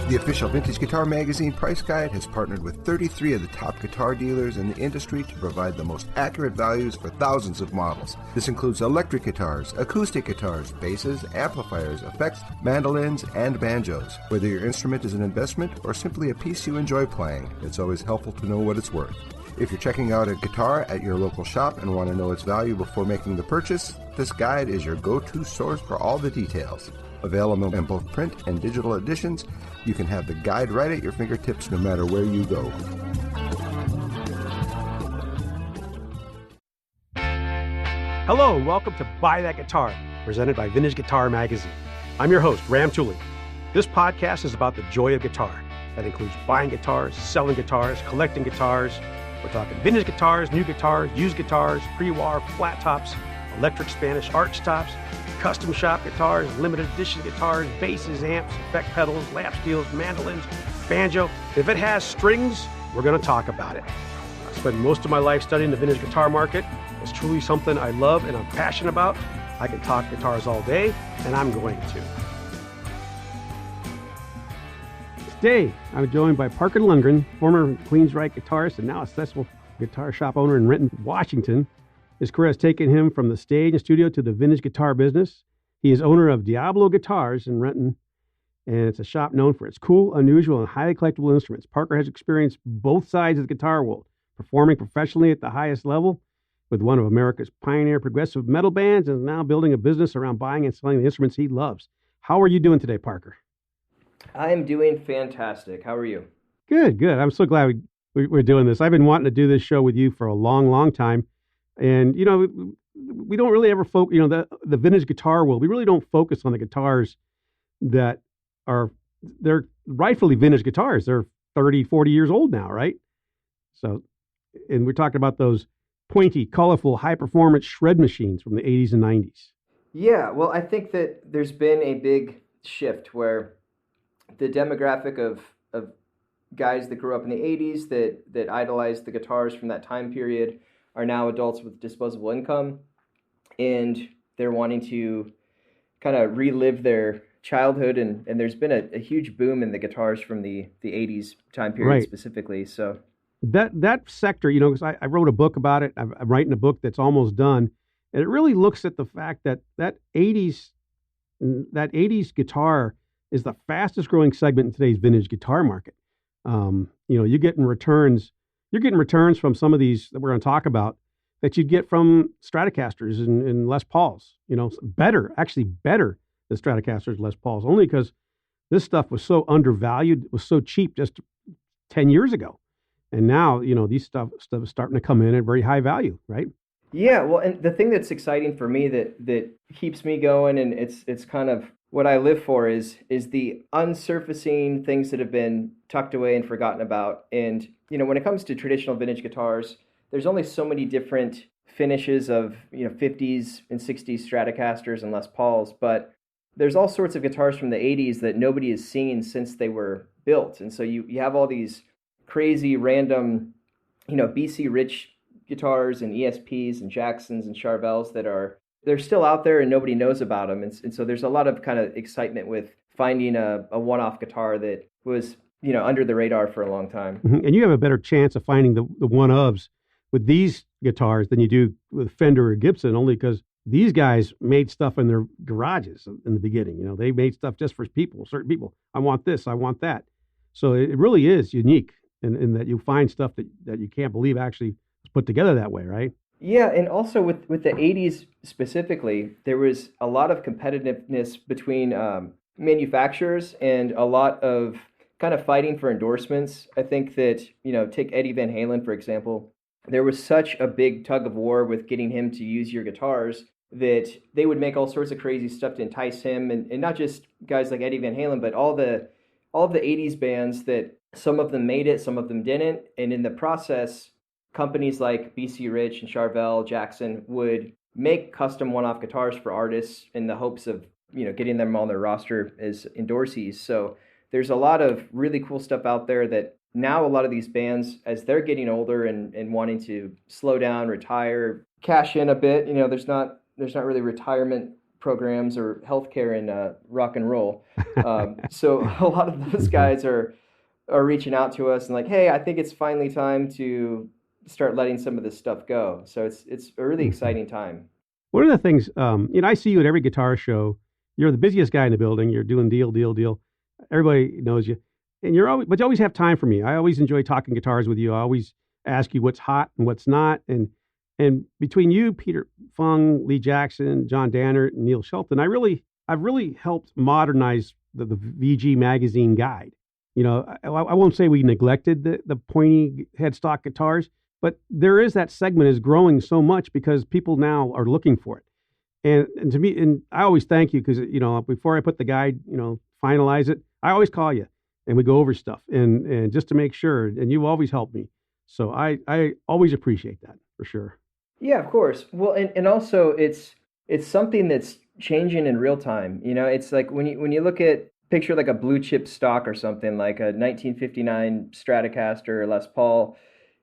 The official Vintage Guitar Magazine Price Guide has partnered with 33 of the top guitar dealers in the industry to provide the most accurate values for thousands of models. This includes electric guitars, acoustic guitars, basses, amplifiers, effects, mandolins, and banjos. Whether your instrument is an investment or simply a piece you enjoy playing, it's always helpful to know what it's worth. If you're checking out a guitar at your local shop and want to know its value before making the purchase, this guide is your go-to source for all the details. Available in both print and digital editions, you can have the guide right at your fingertips no matter where you go. Hello and welcome to Buy That Guitar, presented by Vintage Guitar Magazine. I'm your host, Ram Tuli. This podcast is about the joy of guitar. That includes buying guitars, selling guitars, collecting guitars. We're talking vintage guitars, new guitars, used guitars, pre-war, flat tops, electric Spanish arch tops, custom shop guitars, limited edition guitars, basses, amps, effect pedals, lap steels, mandolins, banjo. If it has strings, we're going to talk about it. I spent most of my life studying the vintage guitar market. It's truly something I love and I'm passionate about. I can talk guitars all day, and I'm going to. Today, I'm joined by Parker Lundgren, former Queensrÿche guitarist and now a successful guitar shop owner in Renton, Washington. His career has taken him from the stage and studio to the vintage guitar business. He is owner of Diablo Guitars in Renton, and it's a shop known for its cool, unusual, and highly collectible instruments. Parker has experienced both sides of the guitar world, performing professionally at the highest level with one of America's pioneer progressive metal bands, and now building a business around buying and selling the instruments he loves. How are you doing today, Parker? I'm doing fantastic. How are you? Good. I'm so glad we're doing this. I've been wanting to do this show with you for a long, long time. And, you know, we don't really ever focus, you know, the vintage guitar world, we really don't focus on the guitars that they're rightfully vintage guitars. They're 30, 40 years old now, right? So, and we're talking about those pointy, colorful, high-performance shred machines from the 80s and 90s. Yeah, well, I think that there's been a big shift where the demographic of guys that grew up in the 80s that idolized the guitars from that time period are now adults with disposable income, and they're wanting to kind of relive their childhood, and there's been a huge boom in the guitars from the 80s time period, right, specifically. So that sector, you know, because I wrote a book about it. I'm writing a book that's almost done, and it really looks at the fact that 80s guitar is the fastest growing segment in today's vintage guitar market. You know, you're getting returns from some of these that we're going to talk about that you'd get from Stratocasters and Les Pauls, you know, better than Stratocasters, Les Pauls, only because this stuff was so undervalued, was so cheap just 10 years ago. And now, you know, these stuff is starting to come in at very high value, right? Yeah, well, and the thing that's exciting for me that keeps me going, and it's kind of what I live for, is the unsurfacing things that have been tucked away and forgotten about. And, you know, when it comes to traditional vintage guitars, there's only so many different finishes of, you know, 50s and 60s Stratocasters and Les Pauls, but there's all sorts of guitars from the 80s that nobody has seen since they were built. And so you have all these crazy random, you know, Queensrÿche guitars and ESPs and Jacksons and Charvels they're still out there and nobody knows about them. And so there's a lot of kind of excitement with finding a one-off guitar that was, you know, under the radar for a long time. Mm-hmm. And you have a better chance of finding the one-ofs with these guitars than you do with Fender or Gibson, only because these guys made stuff in their garages in the beginning. You know, they made stuff just for certain people. I want this, I want that. So it really is unique in that you find stuff that you can't believe actually was put together that way, right? Yeah, and also with the 80s specifically, there was a lot of competitiveness between manufacturers and a lot of kind of fighting for endorsements. I think that, you know, take Eddie Van Halen, for example. There was such a big tug of war with getting him to use your guitars that they would make all sorts of crazy stuff to entice him, and not just guys like Eddie Van Halen, but all of the 80s bands that some of them made it, some of them didn't, and in the process, companies like Queensrÿche and Charvel, Jackson would make custom one-off guitars for artists in the hopes of, you know, getting them on their roster as endorsees. So there's a lot of really cool stuff out there that now a lot of these bands, as they're getting older and wanting to slow down, retire, cash in a bit, you know, there's not really retirement programs or healthcare in rock and roll. So a lot of those guys are reaching out to us and like, hey, I think it's finally time to start letting some of this stuff go. So it's a really exciting time. One of the things, I see you at every guitar show. You're the busiest guy in the building. You're doing deal. Everybody knows you, and but you always have time for me. I always enjoy talking guitars with you. I always ask you what's hot and what's not, and between you, Peter Fung, Lee Jackson, John Dannert, and Neil Shelton, I've really helped modernize the VG magazine guide. I won't say we neglected the pointy headstock guitars, but there is that segment is growing so much because people now are looking for it. And to me, and I always thank you because, before I put the guide, finalize it, I always call you and we go over stuff and just to make sure, and you always help me. So I always appreciate that for sure. Yeah, of course. Well, and also it's something that's changing in real time. It's like when you look at picture like a blue chip stock or something like a 1959 Stratocaster or Les Paul,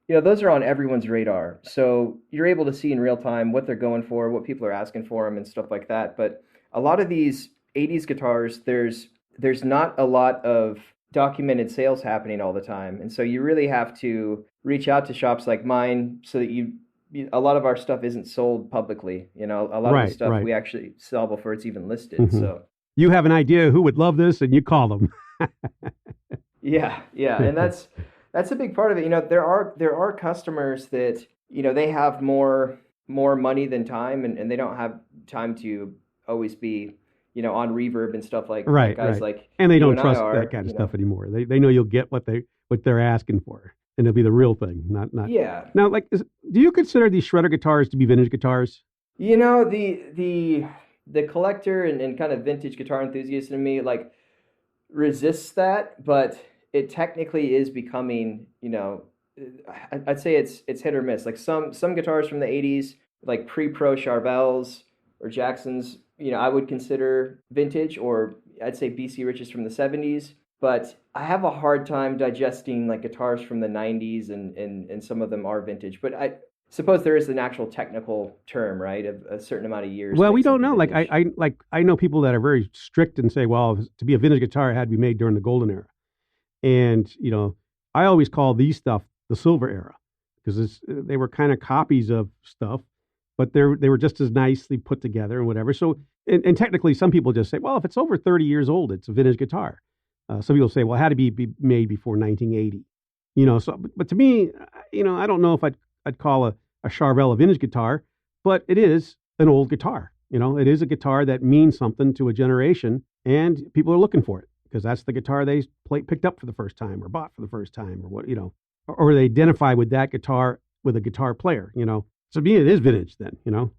those are on everyone's radar. So you're able to see in real time what they're going for, what people are asking for them and stuff like that. But a lot of these 80s guitars, there's not a lot of documented sales happening all the time. And so you really have to reach out to shops like mine so that a lot of our stuff isn't sold publicly. A lot of the stuff we actually sell before it's even listed. Mm-hmm. So you have an idea who would love this, and you call them. Yeah, and that's a big part of it. There are customers that they have more money than time, and they don't have time to always be on reverb and stuff like guys like, and they don't trust that kind of stuff anymore. They know you'll get what they're asking for, and it'll be the real thing, not. Yeah. Now, do you consider these shredder guitars to be vintage guitars? The collector and kind of vintage guitar enthusiast in me resists that, but it technically is becoming, I'd say it's hit or miss. Like some guitars from the 80s, like pre-pro Charvels or Jacksons, I would consider vintage, or I'd say Queensrÿches from the 70s. But I have a hard time digesting like guitars from the 90s, and some of them are vintage. But I suppose there is an actual technical term, right, of a certain amount of years. Well, we don't know. I know people that are very strict and say, well, to be a vintage guitar, it had to be made during the golden era. And, I always call these stuff the silver era because they were kind of copies of stuff, but they were just as nicely put together and whatever. So, and technically some people just say, well, if it's over 30 years old, it's a vintage guitar. Some people say, well, it had to be made before 1980, but to me, I don't know if I'd call a Charvel a vintage guitar, but it is an old guitar. It is a guitar that means something to a generation, and people are looking for it because that's the guitar they picked up for the first time or bought for the first time, or what, or they identify with that guitar with a guitar player, So to me, it is vintage then,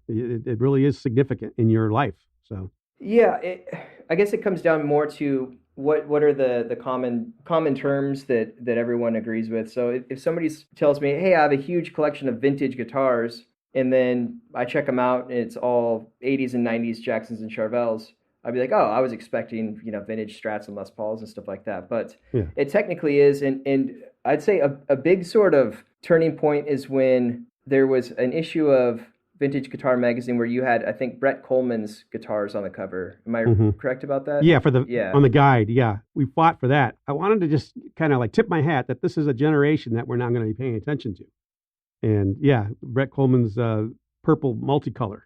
it really is significant in your life. So yeah, I guess it comes down more to what are the common terms that everyone agrees with. So if somebody tells me, hey, I have a huge collection of vintage guitars, and then I check them out and it's all 80s and 90s Jacksons and Charvels, I'd be like, oh, I was expecting, vintage Strats and Les Pauls and stuff like that. But It technically is. And I'd say a big sort of turning point is when there was an issue of Vintage Guitar Magazine where you had, I think, Brett Coleman's guitars on the cover. Am I correct about that? Yeah, on the guide. Yeah, we fought for that. I wanted to just kind of tip my hat that this is a generation that we're now going to be paying attention to. And yeah, Brett Coleman's purple multicolor.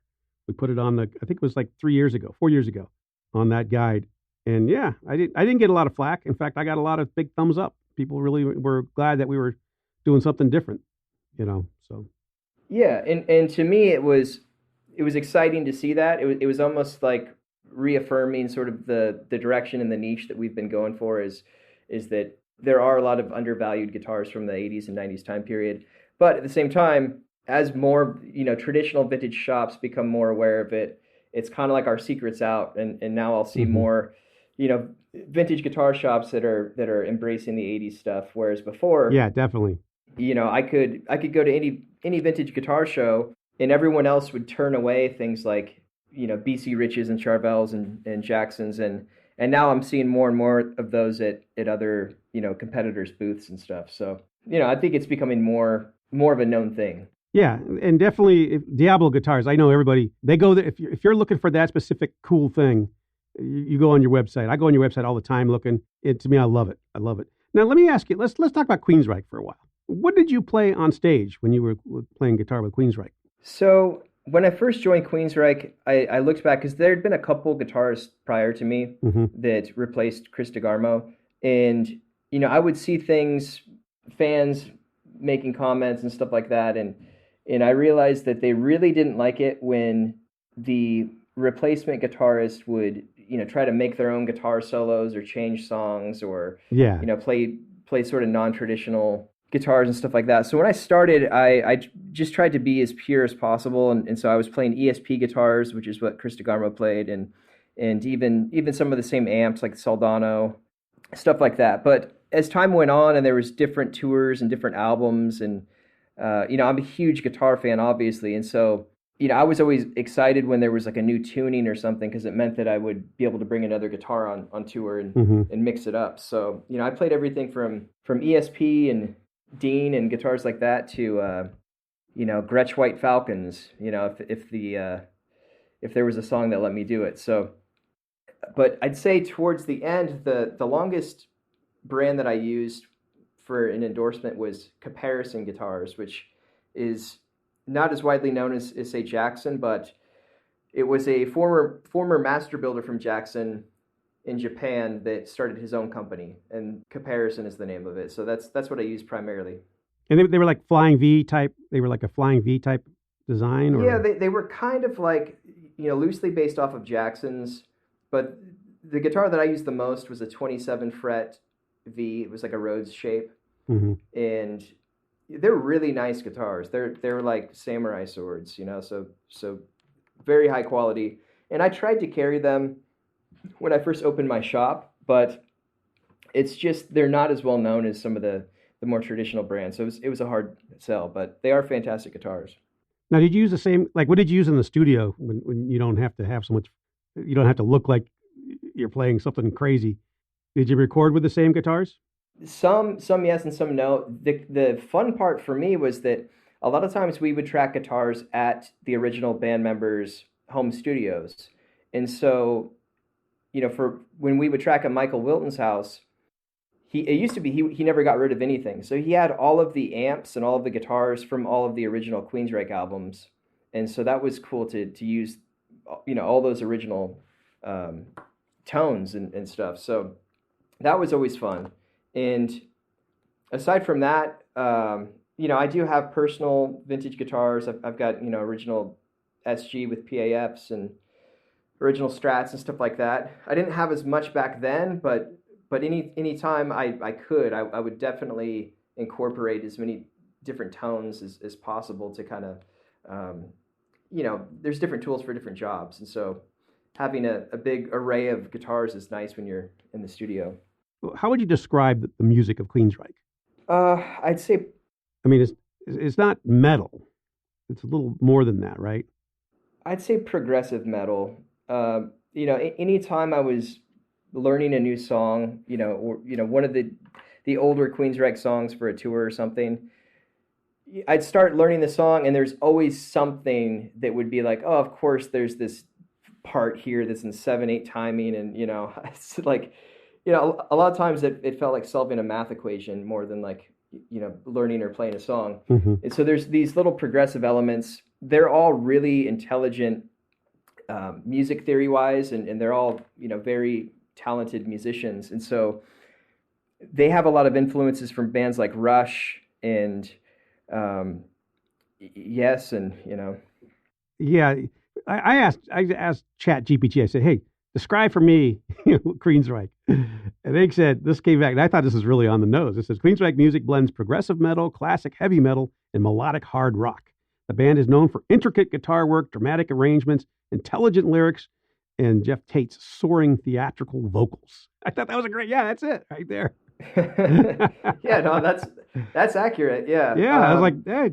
We put it on I think it was 4 years ago on that guide. And yeah, I didn't get a lot of flack. In fact, I got a lot of big thumbs up. People really were glad that we were doing something different, so. Yeah, and to me it was exciting to see that. It was almost like reaffirming sort of the direction and the niche that we've been going for is that there are a lot of undervalued guitars from the 80s and 90s time period. But at the same time, as more, traditional vintage shops become more aware of it, it's kind of like our secret's out, and now I'll see more, vintage guitar shops that are embracing the 80s stuff, whereas before, yeah, definitely, I could go to any vintage guitar show and everyone else would turn away things like Queensrÿches and Charvels and Jacksons, and now I'm seeing more and more of those at other competitors' booths and stuff. So I think it's becoming more of a known thing. Yeah, and definitely Diablo Guitars. I know everybody. They go there if you're looking for that specific cool thing. You go on your website. I go on your website all the time looking. To me, I love it. I love it. Now, let me ask you. Let's talk about Queensrÿche for a while. What did you play on stage when you were playing guitar with Queensrÿche? So when I first joined Queensrÿche, I looked back because there had been a couple guitarists prior to me that replaced Chris DeGarmo, and I would see things, fans making comments and stuff like that, and I realized that they really didn't like it when the replacement guitarist would try to make their own guitar solos or change songs or play sort of non-traditional guitars and stuff like that. So when I started, I just tried to be as pure as possible, and so I was playing ESP guitars, which is what Chris DeGarmo played, and even some of the same amps like Soldano, stuff like that. But as time went on and there was different tours and different albums, and I'm a huge guitar fan, obviously, and so I was always excited when there was like a new tuning or something, because it meant that I would be able to bring another guitar on tour and mix it up. So I played everything from ESP and Dean and guitars like that to Gretsch White Falcons, if there was a song that let me do it. So, but I'd say towards the end, the longest brand that I used for an endorsement was Comparison Guitars, which is not as widely known as say Jackson, but it was a former master builder from Jackson in Japan that started his own company, and Comparison is the name of it. So that's what I use primarily. And they were like flying V type. They were like a flying V type design. Or? Yeah, they were kind of like loosely based off of Jackson's, but the guitar that I used the most was a 27 fret V. It was like a Rhodes shape, and they're really nice guitars. They're like samurai swords, so very high quality. And I tried to carry them when I first opened my shop, but it's just they're not as well known as some of the more traditional brands. So it was a hard sell, but they are fantastic guitars. Now, did you use the same, like what did you use in the studio when you don't have to have so much, you don't have to look like you're playing something crazy? Did you record with the same guitars? Some yes and some no. The fun part for me was that a lot of times we would track guitars at the original band members' home studios. And so, for when we would track at Michael Wilton's house, it used to be he never got rid of anything. So he had all of the amps and all of the guitars from all of the original Queensrÿche albums. And so that was cool to use, all those original tones and stuff. So that was always fun. And aside from that, I do have personal vintage guitars. I've got, original SG with PAFs and original Strats and stuff like that. I didn't have as much back then, but any time I could, I would definitely incorporate as many different tones as possible to kind of, there's different tools for different jobs. And so having a big array of guitars is nice when you're in the studio. How would you describe the music of Queensrÿche? I'd say, I mean, it's not metal. It's a little more than that, right? I'd say progressive metal. Anytime I was learning a new song, or one of the older Queensrÿche songs for a tour or something, I'd start learning the song, and there's always something that would be like, oh, of course, there's this part here that's in 7/8 timing, and it's like, a lot of times it felt like solving a math equation more than like learning or playing a song. And so there's these little progressive elements. They're all really intelligent music theory wise, and they're all very talented musicians, and so they have a lot of influences from bands like Rush and Yes, and Yeah, I asked ChatGPT. I said, "Hey, describe for me Queensrÿche," and they said this came back, and I thought this was really on the nose. It says Queensrÿche music blends progressive metal, classic heavy metal, and melodic hard rock. The band is known for intricate guitar work, dramatic arrangements, intelligent lyrics, and Jeff Tate's soaring theatrical vocals. I thought that was a great. Yeah, that's it right there. Yeah, no, that's accurate. Yeah, yeah. I was like, hey,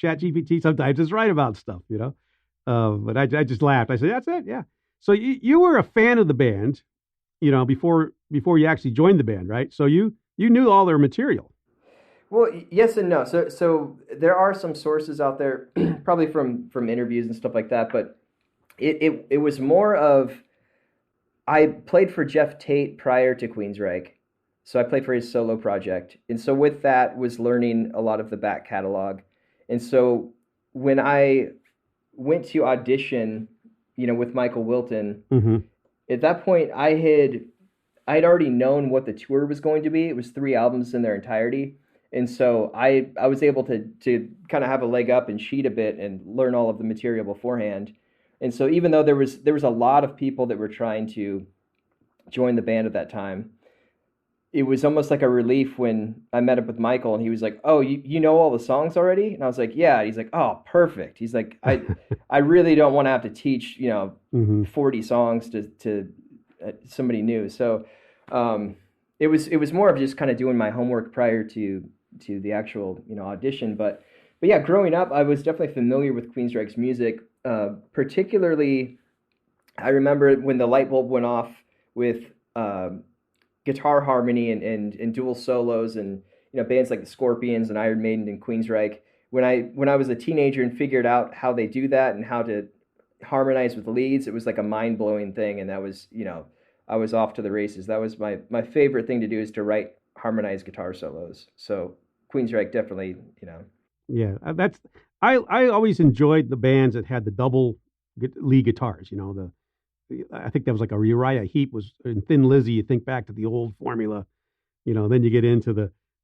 ChatGPT sometimes is right about stuff, but I just laughed. I said, that's it. Yeah. So you were a fan of the band, before you actually joined the band, right? So you knew all their material. Well, yes and no. So there are some sources out there, probably from interviews and stuff like that. But it was more of, I played for Jeff Tate prior to Queensrÿche, so I played for his solo project, and so with that was learning a lot of the back catalog, and so when I went to audition, with Michael Wilton, at that point I'd already known what the tour was going to be. It was 3 albums in their entirety. And so I was able to kind of have a leg up and cheat a bit and learn all of the material beforehand. And so even though there was a lot of people that were trying to join the band at that time, it was almost like a relief when I met up with Michael and he was like, "Oh, you know all the songs already?" And I was like, "Yeah." And he's like, "Oh, perfect." He's like, I really don't want to have to teach 40 songs to somebody new. So it was more of just kind of doing my homework prior to the actual audition. But yeah, growing up, I was definitely familiar with Queensrÿche's music. Particularly, I remember when the light bulb went off with guitar harmony and dual solos, and bands like the Scorpions and Iron Maiden and Queensrÿche. When I was a teenager and figured out how they do that and how to harmonize with leads, it was like a mind-blowing thing, and that was I was off to the races. That was my favorite thing to do, is to write harmonized guitar solos. So Queensrÿche definitely, Yeah, I always enjoyed the bands that had the double lead guitars. I think that was like a Uriah Heep was in Thin Lizzy. You think back to the old formula, then you get into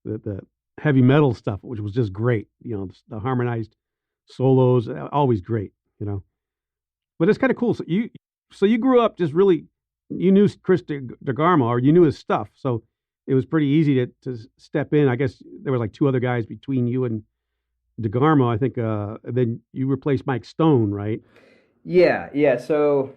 the heavy metal stuff, which was just great. The harmonized solos, always great. But it's kind of cool. So you grew up just really, you knew Chris DeGarmo, or you knew his stuff. So it was pretty easy to step in. I guess there were like 2 other guys between you and DeGarmo, I think. Then you replaced Mike Stone, right? Yeah. So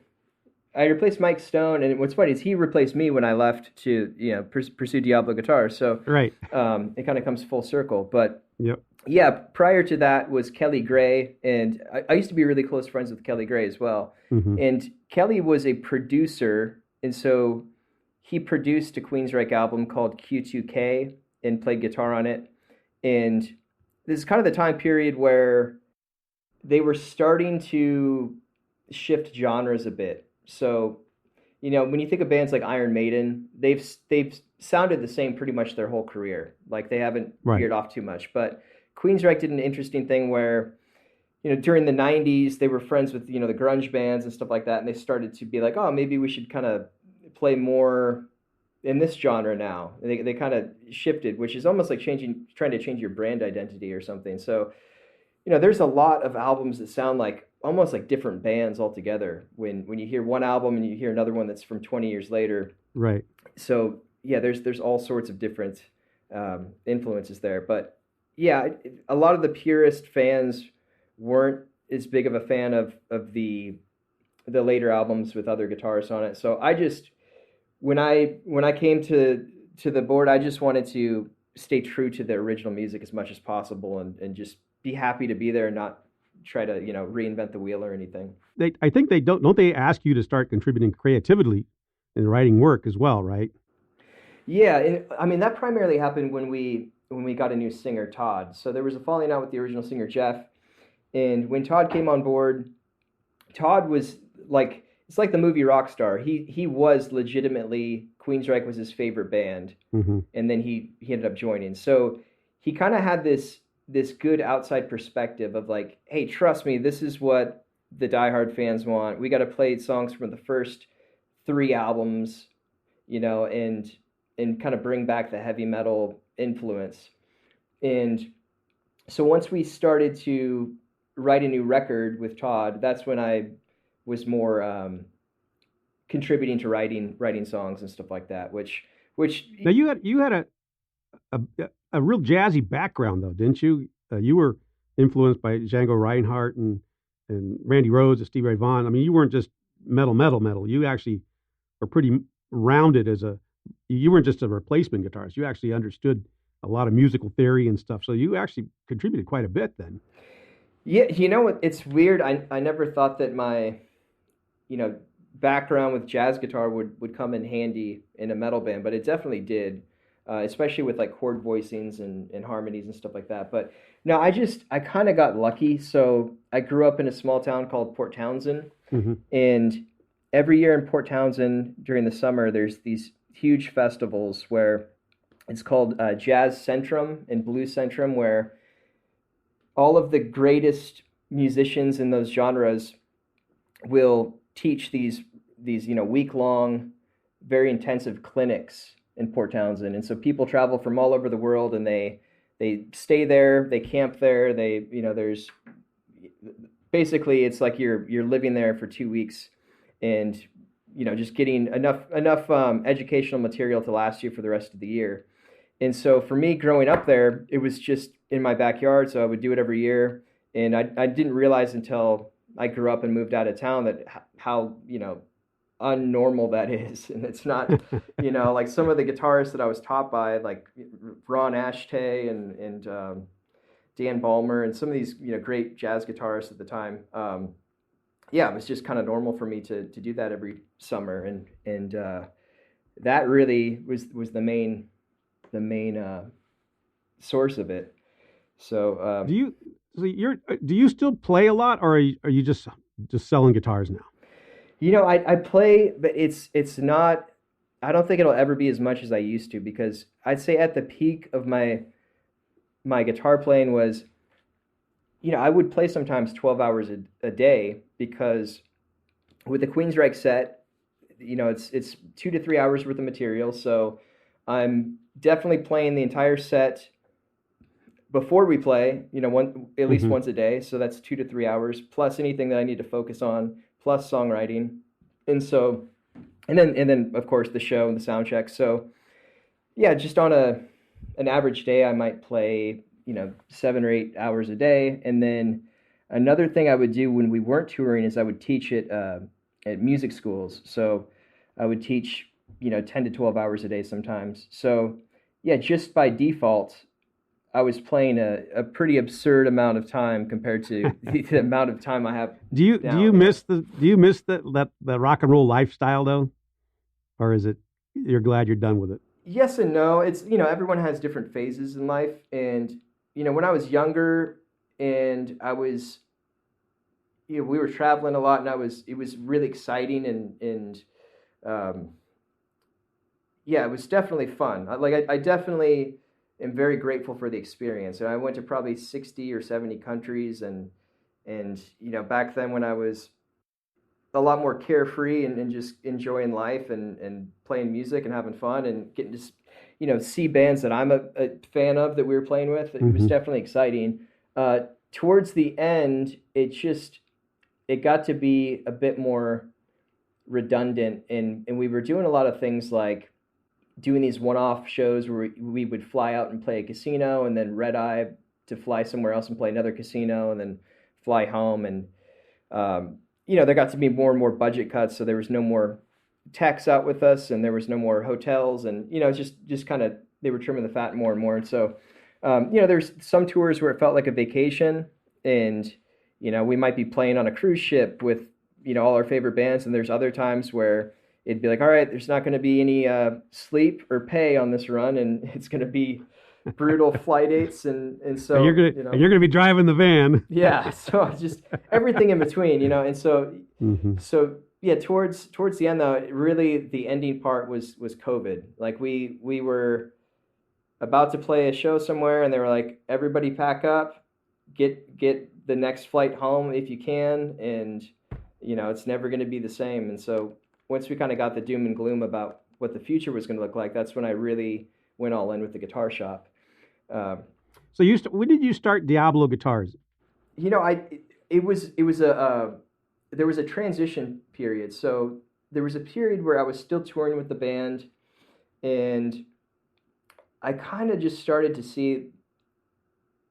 I replaced Mike Stone, and what's funny is he replaced me when I left to pursue Diablo Guitars. So right, it kind of comes full circle. But yep. Yeah, prior to that was Kelly Gray, and I used to be really close friends with Kelly Gray as well. And Kelly was a producer, and so he produced a Queensrÿche album called Q2K and played guitar on it. And this is kind of the time period where they were starting to shift genres a bit. So, when you think of bands like Iron Maiden, they've sounded the same pretty much their whole career. Like, they haven't veered off too much. But Queensrÿche did an interesting thing where, during the 90s, they were friends with, the grunge bands and stuff like that. And they started to be like, oh, maybe we should kind of play more in this genre now. And they kind of shifted, which is almost like trying to change your brand identity or something. So, there's a lot of albums that sound like almost like different bands altogether when you hear one album and you hear another one that's from 20 years later. Right. So, yeah, there's all sorts of different influences there. But, yeah, a lot of the purist fans weren't as big of a fan of the later albums with other guitarists on it. So I just, when I came to the board, I just wanted to stay true to the original music as much as possible and just be happy to be there and not try to reinvent the wheel or anything. I think they don't they ask you to start contributing creatively in writing work as well, right? Yeah, and I mean that primarily happened when we got a new singer, Todd. So there was a falling out with the original singer, Jeff, and when Todd came on board, Todd was like, it's like the movie Rockstar. He was legitimately, Queensrÿche was his favorite band, and then he ended up joining. So he kind of had this good outside perspective of like, hey, trust me, this is what the diehard fans want. We got to play songs from the first 3 albums, and kind of bring back the heavy metal influence. And so once we started to write a new record with Todd, that's when I was more contributing to writing songs and stuff like that. Which now you had a real jazzy background though, didn't you? You were influenced by Django Reinhardt and Randy Rhoads and Stevie Ray Vaughan. I mean, you weren't just metal. You actually were pretty rounded you weren't just a replacement guitarist. You actually understood a lot of musical theory and stuff. So you actually contributed quite a bit then. Yeah, it's weird. I never thought that my, background with jazz guitar would come in handy in a metal band, but it definitely did. especially with like chord voicings and harmonies and stuff like that. But no, I kind of got lucky. So I grew up in a small town called Port Townsend, and every year in Port Townsend during the summer, there's these huge festivals where it's called Jazz Centrum and Blues Centrum, where all of the greatest musicians in those genres will teach these week-long, very intensive clinics in Port Townsend. And so people travel from all over the world, and they stay there, they camp there, there's basically, it's like you're living there for 2 weeks, and just getting enough educational material to last you for the rest of the year. And so for me, growing up there, it was just in my backyard, so I would do it every year. And I didn't realize until I grew up and moved out of town that how unnormal that is. And it's not, like some of the guitarists that I was taught by, like Ron Ashtay and Dan Ballmer and some of these great jazz guitarists at the time. It was just kind of normal for me to do that every summer, and that really was the main source of it. So do you still play a lot, or are you just selling guitars now? I play, but it's not. I don't think it'll ever be as much as I used to, because I'd say at the peak of my guitar playing was, I would play sometimes 12 hours a day, because with the Queensrÿche set, it's 2 to 3 hours worth of material. So I'm definitely playing the entire set before we play, at least once a day. So that's 2 to 3 hours plus anything that I need to focus on, plus songwriting. And so, and then of course the show and the sound check. So yeah, just on an average day, I might play, 7 or 8 hours a day. And then another thing I would do when we weren't touring is I would teach at music schools. So I would teach, 10 to 12 hours a day sometimes. So yeah, just by default, I was playing a pretty absurd amount of time compared to the amount of time I have. Do you miss that rock and roll lifestyle though? Or is it, you're glad you're done with it? Yes and no. It's, everyone has different phases in life. And, when I was younger and I was, we were traveling a lot, and it was really exciting and it was definitely fun. I definitely am very grateful for the experience. And I went to probably 60 or 70 countries, and back then when I was a lot more carefree and just enjoying life and playing music and having fun and getting to see bands that I'm a fan of that we were playing with, it was definitely exciting. Towards the end, it got to be a bit more redundant, and we were doing a lot of things like doing these one-off shows where we would fly out and play a casino, and then red eye to fly somewhere else and play another casino, and then fly home. And there got to be more and more budget cuts, so there was no more techs out with us, and there was no more hotels, and it's just kind of, they were trimming the fat more and more. And so there's some tours where it felt like a vacation, and we might be playing on a cruise ship with all our favorite bands, and there's other times where it'd be like, all right, there's not going to be any sleep or pay on this run, and it's going to be brutal flight dates, and so and you're going to be driving the van. Yeah, so just everything in between, and so so yeah, towards the end though, really the ending part was COVID. Like we were about to play a show somewhere, and they were like, everybody pack up, get the next flight home if you can, and it's never going to be the same. And so once we kind of got the doom and gloom about what the future was going to look like, that's when I really went all in with the guitar shop. So when did you start Diablo Guitars? There was a transition period. So there was a period where I was still touring with the band, and I kind of just started to see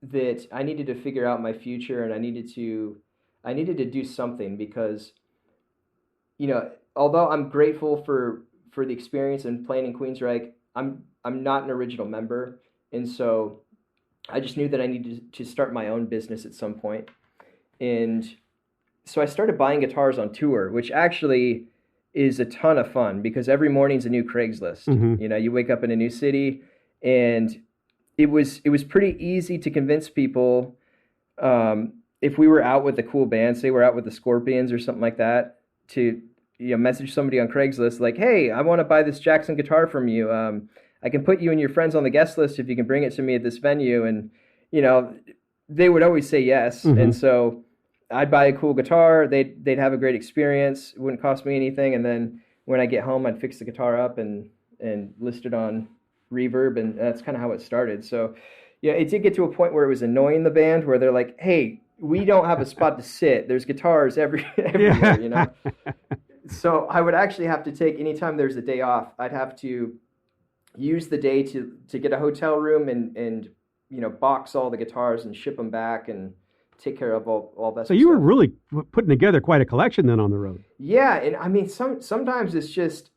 that I needed to figure out my future, and I needed to do something, because although I'm grateful for the experience and playing in Queensrÿche, I'm not an original member, and so I just knew that I needed to start my own business at some point. And so I started buying guitars on tour, which actually is a ton of fun, because every morning's a new Craigslist. You wake up in a new city, and it was pretty easy to convince people, if we were out with a cool band, say we're out with the Scorpions or something like that, to message somebody on Craigslist like, hey, I want to buy this Jackson guitar from you. I can put you and your friends on the guest list if you can bring it to me at this venue. And they would always say yes. Mm-hmm. And so I'd buy a cool guitar. They'd have a great experience. It wouldn't cost me anything. And then when I get home, I'd fix the guitar up and list it on Reverb, and that's kind of how it started. So it did get to a point where it was annoying the band, where they're like, hey, we don't have a spot to sit. There's guitars everywhere, So I would actually have to take, anytime there's a day off, I'd have to use the day to get a hotel room and box all the guitars and ship them back and take care of all that. So you were really putting together quite a collection then on the road. Yeah, and I mean, sometimes it's just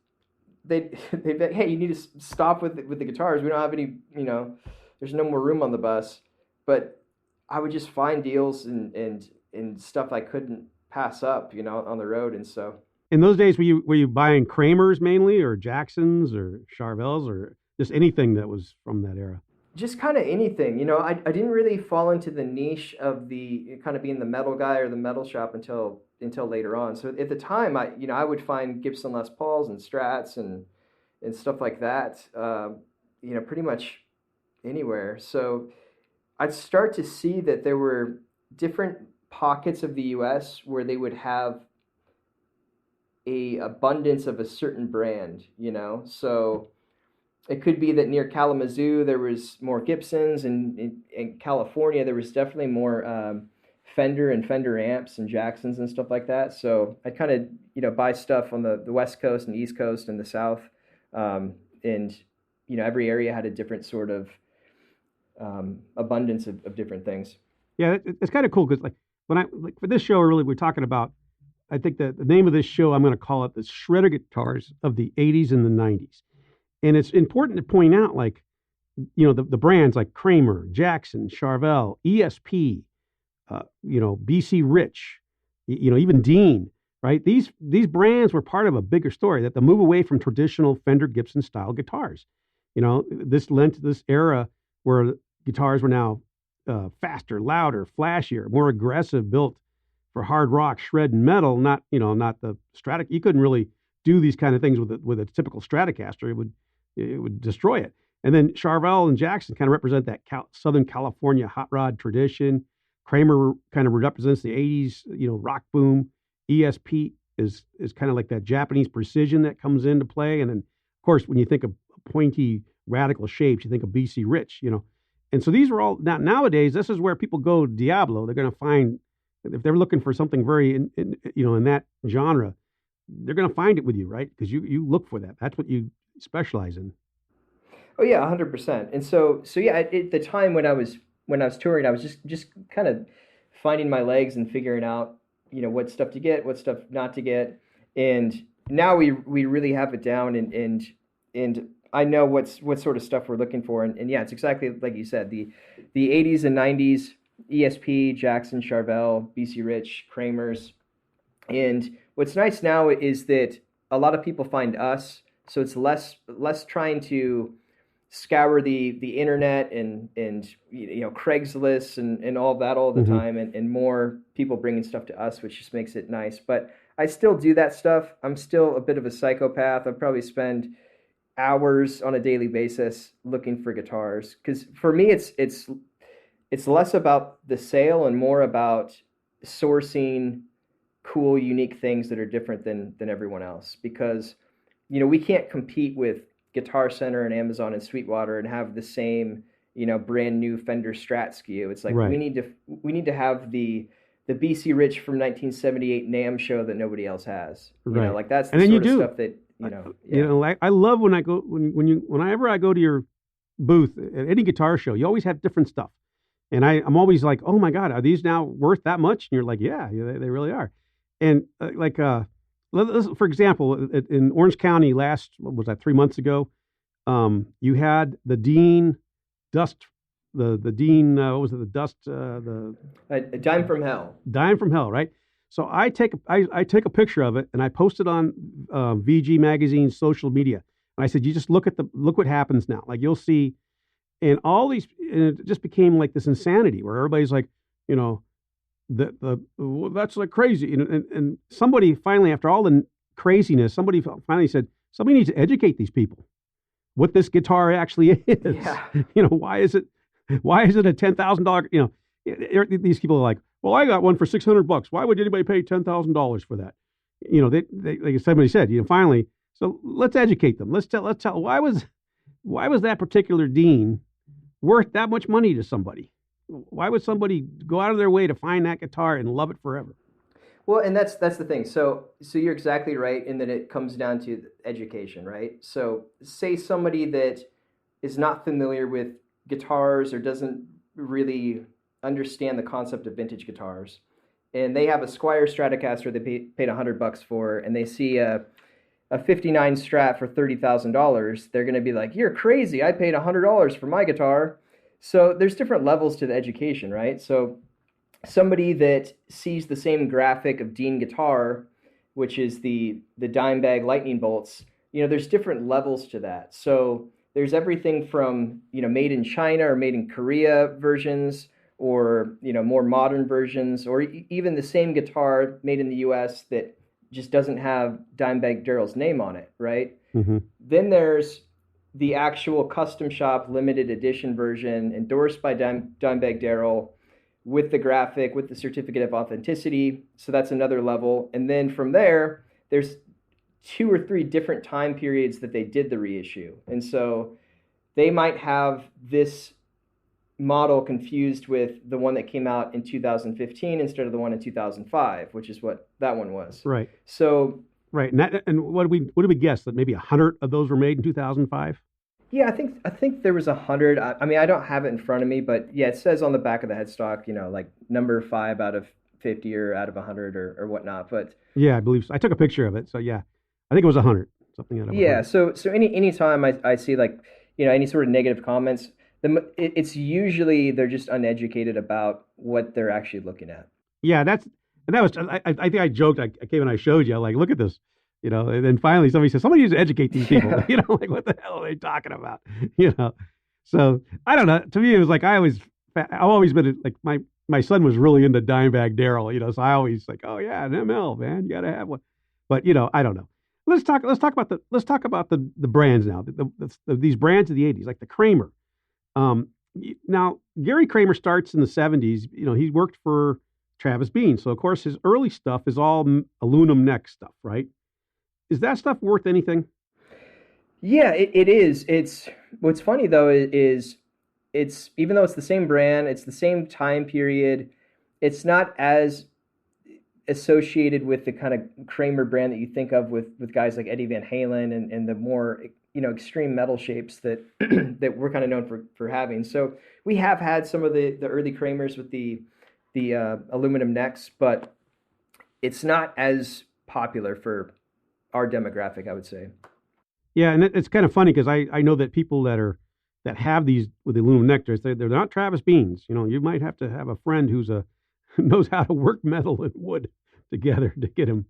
they'd be like, hey, you need to stop with the guitars. We don't have any, there's no more room on the bus. But I would just find deals and stuff I couldn't pass up, on the road, and so. In those days, were you buying Kramers mainly, or Jacksons, or Charvels, or just anything that was from that era? Just kind of anything. I didn't really fall into the niche of the kind of being the metal guy or the metal shop until later on. So at the time, I would find Gibson Les Pauls and Strats and stuff like that, pretty much anywhere. So I'd start to see that there were different pockets of the U.S. where they would have a abundance of a certain brand, so it could be that near Kalamazoo there was more Gibsons, and in California there was definitely more Fender and Fender amps and Jacksons and stuff like that. So I'd kind of buy stuff on the West Coast and East Coast and the South, and every area had a different sort of abundance of different things. Yeah, it's kind of cool because for this show, really we're talking about, I think the name of this show, I'm going to call it the Shredder Guitars of the 80s and the 90s. And it's important to point out, the brands like Kramer, Jackson, Charvel, ESP, Queensrÿche, even Dean, right? These brands were part of a bigger story, that the move away from traditional Fender Gibson style guitars. This lent to this era where guitars were now faster, louder, flashier, more aggressive, built for hard rock, shred, and metal. Not the Stratocaster. You couldn't really do these kind of things with a typical Stratocaster. It would destroy it. And then Charvel and Jackson kind of represent that Southern California hot rod tradition. Kramer kind of represents the 80s, rock boom. ESP is kind of like that Japanese precision that comes into play. And then, of course, when you think of pointy, radical shapes, you think of Queensrÿche, And so these were all, nowadays, this is where people go to Diablo. They're going to find, if they're looking for something very, in that genre, they're going to find it with you, right? Because you look for that. That's what you specialize in. Oh yeah, 100%. And so yeah, at the time when I was touring, I was just kind of finding my legs and figuring out, what stuff to get, what stuff not to get. And now we really have it down, and I know what sort of stuff we're looking for. And yeah, it's exactly like you said, the 80s and 90s, ESP, Jackson, Charvel, Queensrÿche, Kramers. And what's nice now is that a lot of people find us, so it's less trying to scour the internet and Craigslist and all of that all the time, and more people bringing stuff to us, which just makes it nice. But I still do that stuff. I'm still a bit of a psychopath. I probably spend hours on a daily basis looking for guitars, because for me it's less about the sale and more about sourcing cool, unique things that are different than everyone else, because we can't compete with Guitar Center and Amazon and Sweetwater and have the same brand new Fender Strat SKU. It's like, right, we need to have the Queensrÿche from 1978 NAMM show that nobody else has. Right. That's the sort of stuff that I love when I go whenever I go to your booth at any guitar show, you always have different stuff, and I'm always like, oh my God, are these now worth that much? And you're like, yeah, they really are. And for example, in Orange County what was that, 3 months ago, you had the Dean Dust, the Dean, what was it, the Dust, a Dime from Hell. Dime from Hell, right? So I take a picture of it and I post it on VG Magazine's social media. And I said, you just look what happens now. Like, you'll see and and it just became like this insanity where everybody's like, you know, well, that's like crazy. And somebody finally, after all the craziness, somebody finally said, somebody needs to educate these people what this guitar actually is. Yeah. You know, why is it a $10,000? You know, these people are like, well, I got one for $600. Why would anybody pay $10,000 for that? You know, they like somebody said, you know, finally. So let's educate them. Let's tell. Why was that particular Dean worth that much money to somebody? Why would somebody go out of their way to find that guitar and love it forever? Well, and that's the thing. So you're exactly right in that it comes down to education, right? So say somebody that is not familiar with guitars or doesn't really understand the concept of vintage guitars, and they have a Squier Stratocaster they paid $100 for, and they see a 59 Strat for $30,000, they're going to be like, "You're crazy! I paid $100 for my guitar." So there's different levels to the education, right? So somebody that sees the same graphic of Dean guitar, which is the Dimebag lightning bolts, you know, there's different levels to that. So there's everything from, you know, made in China or made in Korea versions, or, you know, more modern versions, or even the same guitar made in the US that just doesn't have Dimebag Darrell's name on it, right? Mm-hmm. Then there's the actual custom shop limited edition version endorsed by Dimebag Darrell with the graphic, with the certificate of authenticity. So that's another level. And then from there, there's 2 or 3 different time periods that they did the reissue. And so they might have this model confused with the one that came out in 2015 instead of the one in 2005, which is what that one was. Right. So right, and what do we guess, that maybe 100 of those were made in 2005? Yeah, I think there was 100. I mean, I don't have it in front of me, but yeah, it says on the back of the headstock, you know, like number 5 out of 50 or out of 100 or whatnot. But yeah, I believe so. I took a picture of it, so yeah, I think it was 100, something out of 100. Yeah, so any time I see, like, you know, any sort of negative comments, it's usually they're just uneducated about what they're actually looking at. Yeah, that was. I think I joked. I came and I showed you. Like, look at this. You know, and then finally somebody said, somebody needs to educate these people. You know, like, what the hell are they talking about? You know, so I don't know. To me, it was like I've always been like my son was really into Dimebag Darrell. You know, so I always like, oh yeah, an ML, man, you got to have one. But you know, I don't know. Let's talk about the brands now. These brands of the '80s, like the Kramer. Now Gary Kramer starts in the '70s. You know, he worked for Travis Bean, so of course his early stuff is all aluminum neck stuff, right? Is that stuff worth anything? Yeah, it is. It's what's funny though is it's, even though it's the same brand, it's the same time period, it's not as associated with the kind of Kramer brand that you think of with guys like Eddie Van Halen and the more, you know, extreme metal shapes that that we're kind of known for having. So we have had some of the early Kramers with the aluminum necks, but it's not as popular for our demographic, I would say. Yeah, and it's kind of funny because I know that people that have these with the aluminum nectars, they're not Travis Beans. You know, you might have to have a friend who knows how to work metal and wood together to get him,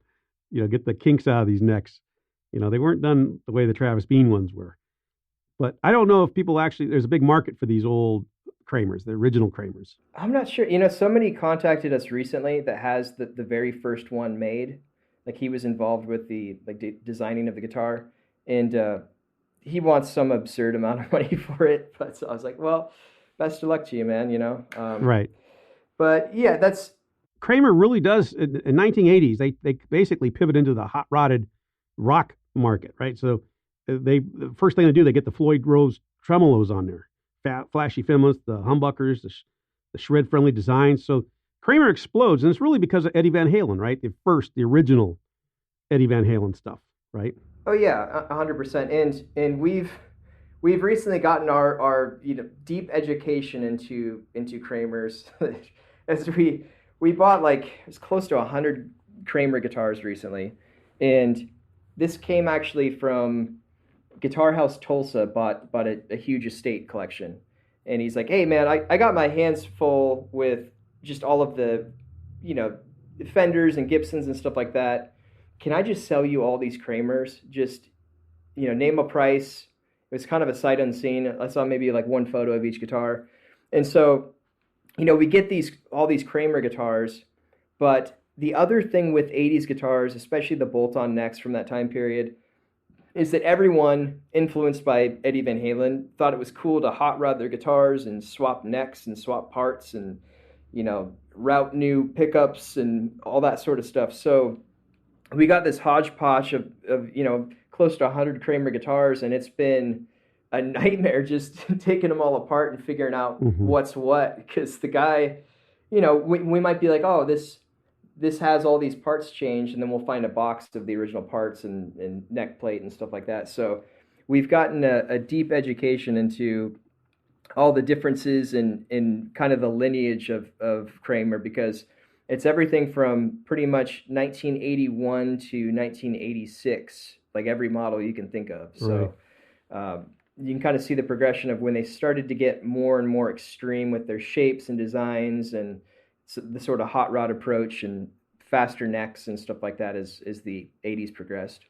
you know, get the kinks out of these necks. You know, they weren't done the way the Travis Bean ones were. But I don't know if people actually, there's a big market for these old Kramers, the original Kramers. I'm not sure. You know, somebody contacted us recently that has the very first one made. Like, he was involved with the designing of the guitar, and he wants some absurd amount of money for it. But so I was like, well, best of luck to you, man. You know, right. But yeah, that's Kramer really does in 1980s. They basically pivot into the hot rodded rock market, right? So the first thing they do, they get the Floyd Rose tremolos on there, flashy Finless, the humbuckers, the shred friendly designs. So Kramer explodes, and it's really because of Eddie Van Halen, right? The original Eddie Van Halen stuff, right? Oh yeah, 100%. And we've recently gotten our you know, deep education into Kramers, as we bought, like, it's close to 100 Kramer guitars recently, and this came actually from Guitar House Tulsa. Bought a huge estate collection, and he's like, hey man, I got my hands full with just all of the, you know, Fenders and Gibsons and stuff like that. Can I just sell you all these Kramers? Just, you know, name a price. was kind of a sight unseen. I saw maybe like one photo of each guitar. And so, we get all these Kramer guitars, but the other thing with 80s guitars, especially the bolt-on necks from that time period, is that everyone influenced by Eddie Van Halen thought it was cool to hot rod their guitars and swap necks and swap parts and, route new pickups and all that sort of stuff. So we got this hodgepodge of close to 100 Kramer guitars, and it's been a nightmare just taking them all apart and figuring out what's what, because the guy, we might be like, oh, this has all these parts changed, and then we'll find a box of the original parts and neck plate and stuff like that. So we've gotten a deep education into all the differences in kind of the lineage of Kramer, because it's everything from pretty much 1981 to 1986, like every model you can think of. So you can kind of see the progression of when they started to get more and more extreme with their shapes and designs, and the sort of hot rod approach and faster necks and stuff like that as the 80s progressed.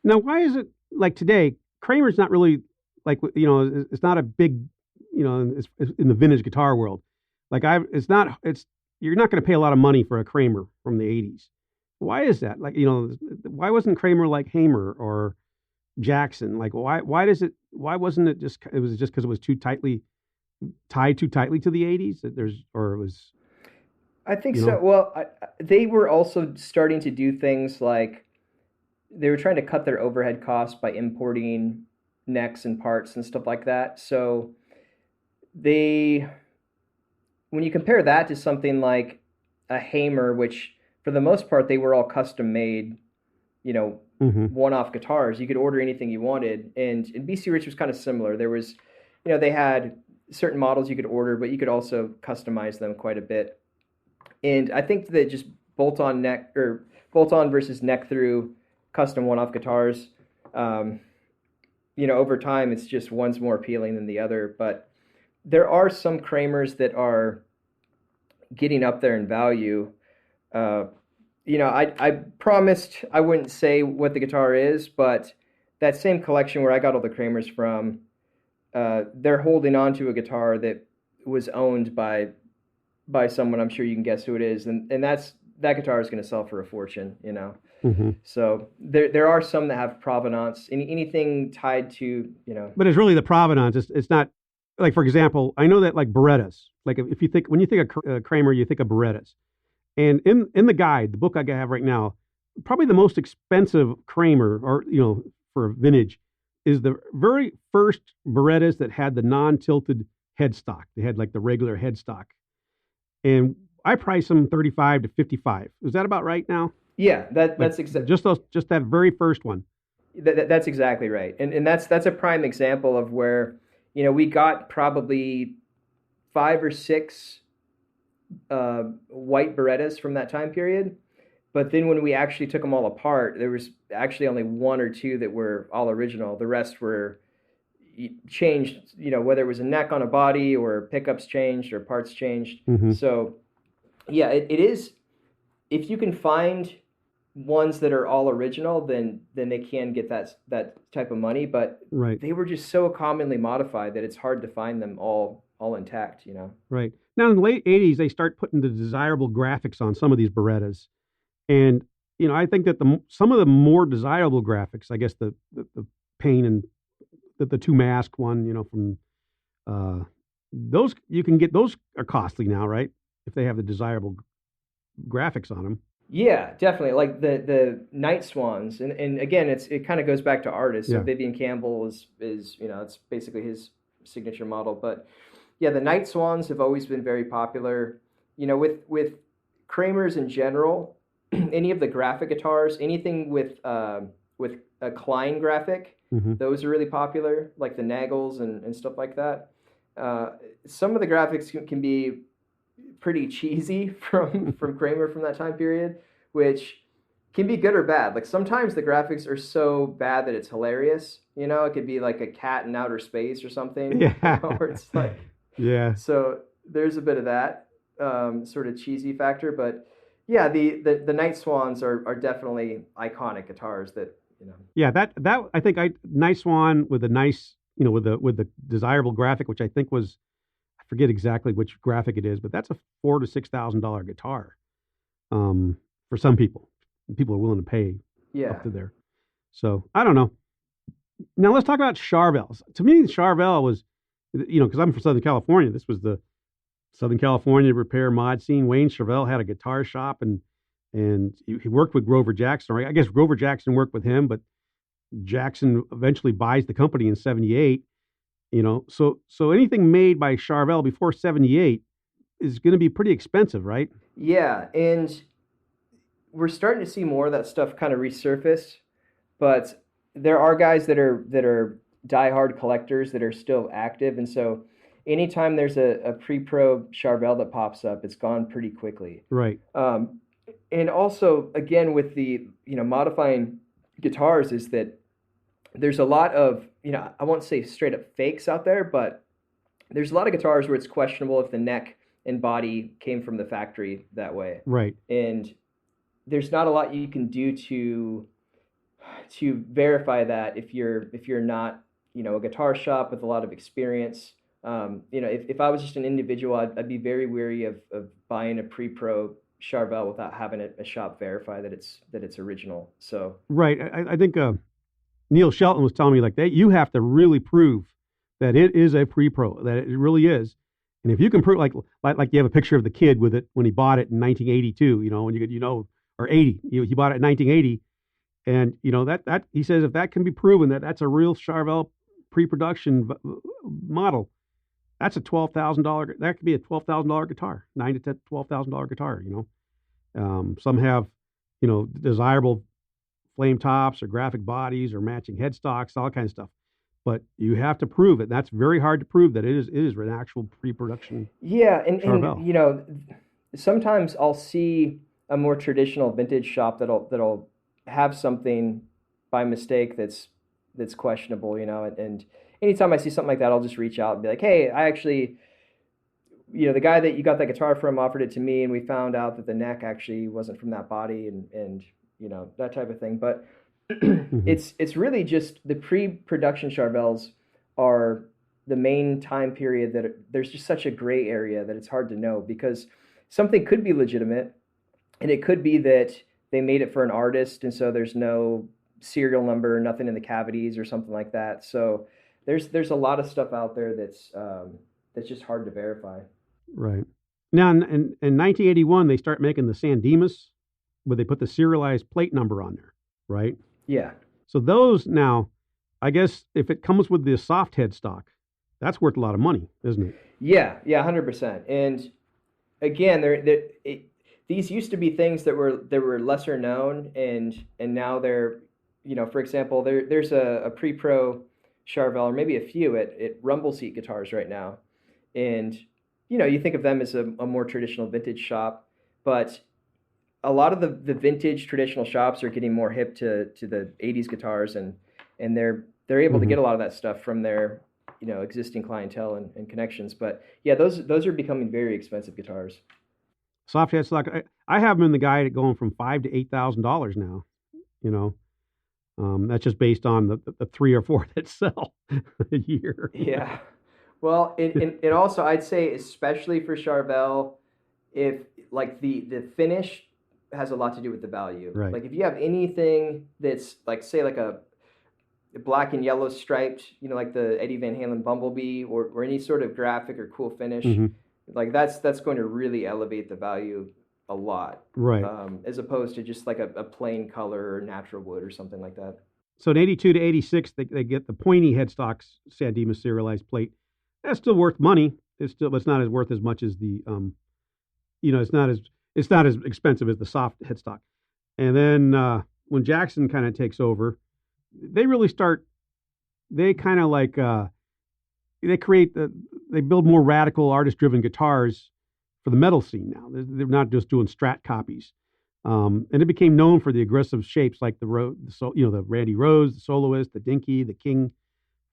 Now, why is it like today, Kramer's not really like, it's not a big, it's in the vintage guitar world. Like you're not going to pay a lot of money for a Kramer from the 80s. Why is that? Like, why wasn't Kramer like Hamer or Jackson? Like, why wasn't it just because it was tied too tightly to the 80s I think so. Well, they were also starting to do things like they were trying to cut their overhead costs by importing necks and parts and stuff like that. So when you compare that to something like a Hamer, which for the most part, they were all custom made, one-off guitars. You could order anything you wanted. And Queensrÿche was kind of similar. There was, they had certain models you could order, but you could also customize them quite a bit. And I think that just bolt-on versus neck through custom one-off guitars, over time, it's just one's more appealing than the other. But there are some Kramers that are getting up there in value. I promised I wouldn't say what the guitar is, but that same collection where I got all the Kramers from, they're holding on to a guitar that was owned by someone. I'm sure you can guess who it is, and that guitar is going to sell for a fortune, So there are some that have provenance. Anything tied to, But it's really the provenance. It's not like, for example, I know that like Berettas. Like when you think of Kramer, you think of Berettas. And in the guide, the book I have right now, probably the most expensive Kramer, or for vintage, is the very first Berettas that had the non-tilted headstock. They had like the regular headstock. And I priced them $35 to $55. Is that about right now? Yeah, that's exactly just that very first one. That's exactly right, and that's a prime example of where we got probably 5 or 6 white Berettas from that time period, but then when we actually took them all apart, there was actually only 1 or 2 that were all original. The rest were changed, whether it was a neck on a body or pickups changed or parts changed. So yeah, it is, if you can find ones that are all original, then they can get that type of money, but they were just so commonly modified that it's hard to find them all intact, Right. Now in the late 80s, they start putting the desirable graphics on some of these Berettas. And, I think that some of the more desirable graphics, I guess the Payne and the 2 mask one, from those, you can get, those are costly now, right? If they have the desirable graphics on them. Yeah, definitely. Like the Night Swans, and again, it kind of goes back to artists. So Vivian Campbell is it's basically his signature model. But yeah, the Night Swans have always been very popular. With Kramers in general, any of the graphic guitars, anything with a Klein graphic, those are really popular, like the Nagels and stuff like that. Some of the graphics can be pretty cheesy from Kramer from that time period, which can be good or bad. Like sometimes the graphics are so bad that it's hilarious. It could be like a cat in outer space or something. Where it's like, So there's a bit of that sort of cheesy factor, but yeah, the Night Swans are definitely iconic guitars that. Yeah, that I think Night Swan with a nice with the desirable graphic, which I think was, I forget exactly which graphic it is, but that's a $4,000 to $6,000 guitar. For some people, people are willing to pay up to there. So I don't know. Now let's talk about Charvels. To me, Charvel was, because I'm from Southern California. This was the Southern California repair mod scene. Wayne Charvel had a guitar shop, and he worked with Grover Jackson. Right? I guess Grover Jackson worked with him, but Jackson eventually buys the company in '78. So anything made by Charvel before '78 is going to be pretty expensive, right? Yeah, and we're starting to see more of that stuff kind of resurface, but there are guys that are diehard collectors that are still active, and so anytime there's a pre-pro Charvel that pops up, it's gone pretty quickly. Right. And also, again, with the modifying guitars, is that there's a lot of I won't say straight up fakes out there, but there's a lot of guitars where it's questionable if the neck and body came from the factory that way. Right. And there's not a lot you can do to verify that if you're not a guitar shop with a lot of experience. If I was just an individual, I'd be very weary of buying a pre-pro Charvel without having a shop verify that it's original. So right, I think Neil Shelton was telling me like that. You have to really prove that it is a pre-pro, that it really is. And if you can prove, like you have a picture of the kid with it when he bought it in 1982, or 80, he bought it in 1980, and that he says if that can be proven that that's a real Charvel pre-production model, that's a $12,000. That could be a $12,000 guitar, $9,000 to $12,000 guitar. Some have desirable flame tops or graphic bodies or matching headstocks, all kinds of stuff. But you have to prove it. That's very hard to prove that it is an actual pre-production. Yeah, and sometimes I'll see a more traditional vintage shop that'll have something by mistake that's questionable, and anytime I see something like that, I'll just reach out and be like, hey, I actually, the guy that you got that guitar from offered it to me, and we found out that the neck actually wasn't from that body, and that type of thing. But it's really just the pre-production Charvels are the main time period that there's just such a gray area that it's hard to know, because something could be legitimate, and it could be that they made it for an artist, and so there's no serial number, nothing in the cavities or something like that. So there's a lot of stuff out there that's just hard to verify. Right. Now in 1981 they start making the San Dimas, where they put the serialized plate number on there, right? Yeah. So those now, I guess if it comes with the soft headstock, that's worth a lot of money, isn't it? Yeah, 100%. And again, these used to be things that were lesser known, and now they're, for example, there's a pre-pro Charvel, or maybe a few at Rumble Seat Guitars right now, and you think of them as a more traditional vintage shop, but a lot of the vintage traditional shops are getting more hip to the 80s guitars, and they're able to get a lot of that stuff from their existing clientele and connections. But yeah, those are becoming very expensive guitars. Soft headstock, I have them in the guide going from $5,000 to $8,000 now. That's just based on the 3 or 4 that sell a year. Yeah. Well, it also, I'd say, especially for Charvel, if like the finish has a lot to do with the value. Right. Like if you have anything that's like, say, like a black and yellow striped, like the Eddie Van Halen Bumblebee, or any sort of graphic or cool finish, like that's going to really elevate the value a lot. Right. As opposed to just like a plain color or natural wood or something like that. So in 82 to 86, they get the pointy headstocks San Dimas serialized plate. That's still worth money. It's not as worth as much as the it's not as expensive as the soft headstock. And then when Jackson kind of takes over, they build more radical artist-driven guitars for the metal scene now. They're not just doing Strat copies. And it became known for the aggressive shapes like the Randy Rose, the Soloist, the Dinky, the King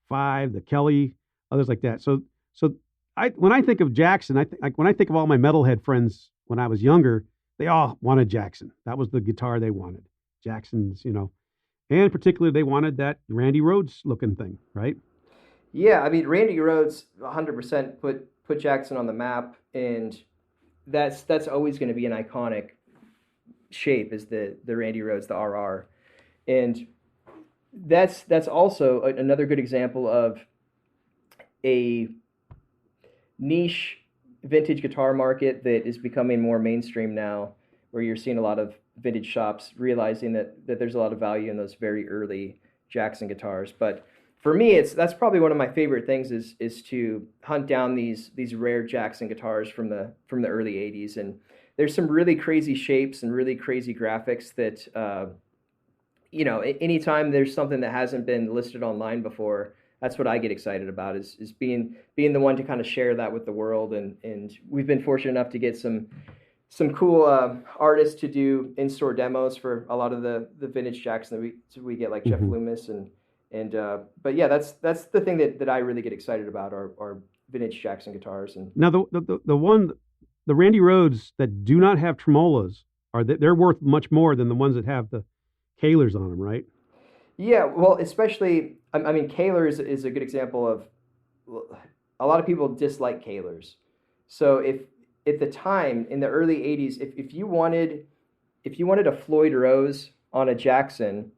5, the Kelly, others like that. So when I think of Jackson, when I think of all my metalhead friends when I was younger, they all wanted Jackson. That was the guitar they wanted. Jackson's, and particularly they wanted that Randy Rhoads looking thing, right? Yeah, I mean Randy Rhoads 100% put Jackson on the map, and that's always going to be an iconic shape is the Randy Rhoads, the RR, and that's also another good example of a niche vintage guitar market that is becoming more mainstream now, where you're seeing a lot of vintage shops realizing that there's a lot of value in those very early Jackson guitars. But for me, that's probably one of my favorite things is to hunt down these rare Jackson guitars from the early '80s, and there's some really crazy shapes and really crazy graphics that anytime there's something that hasn't been listed online before, that's what I get excited about is being the one to kind of share that with the world, and we've been fortunate enough to get some cool artists to do in-store demos for a lot of the vintage Jackson that we get, like Jeff Loomis and but yeah, that's the thing that I really get excited about are vintage Jackson guitars. And now the Randy Rhoads that do not have tremolos they're worth much more than the ones that have the Kahlers on them, right? Yeah, well, especially I mean Kahler is a good example of a lot of people dislike Kahlers. So if at the time in the early '80s, if you wanted a Floyd Rose on a Jackson,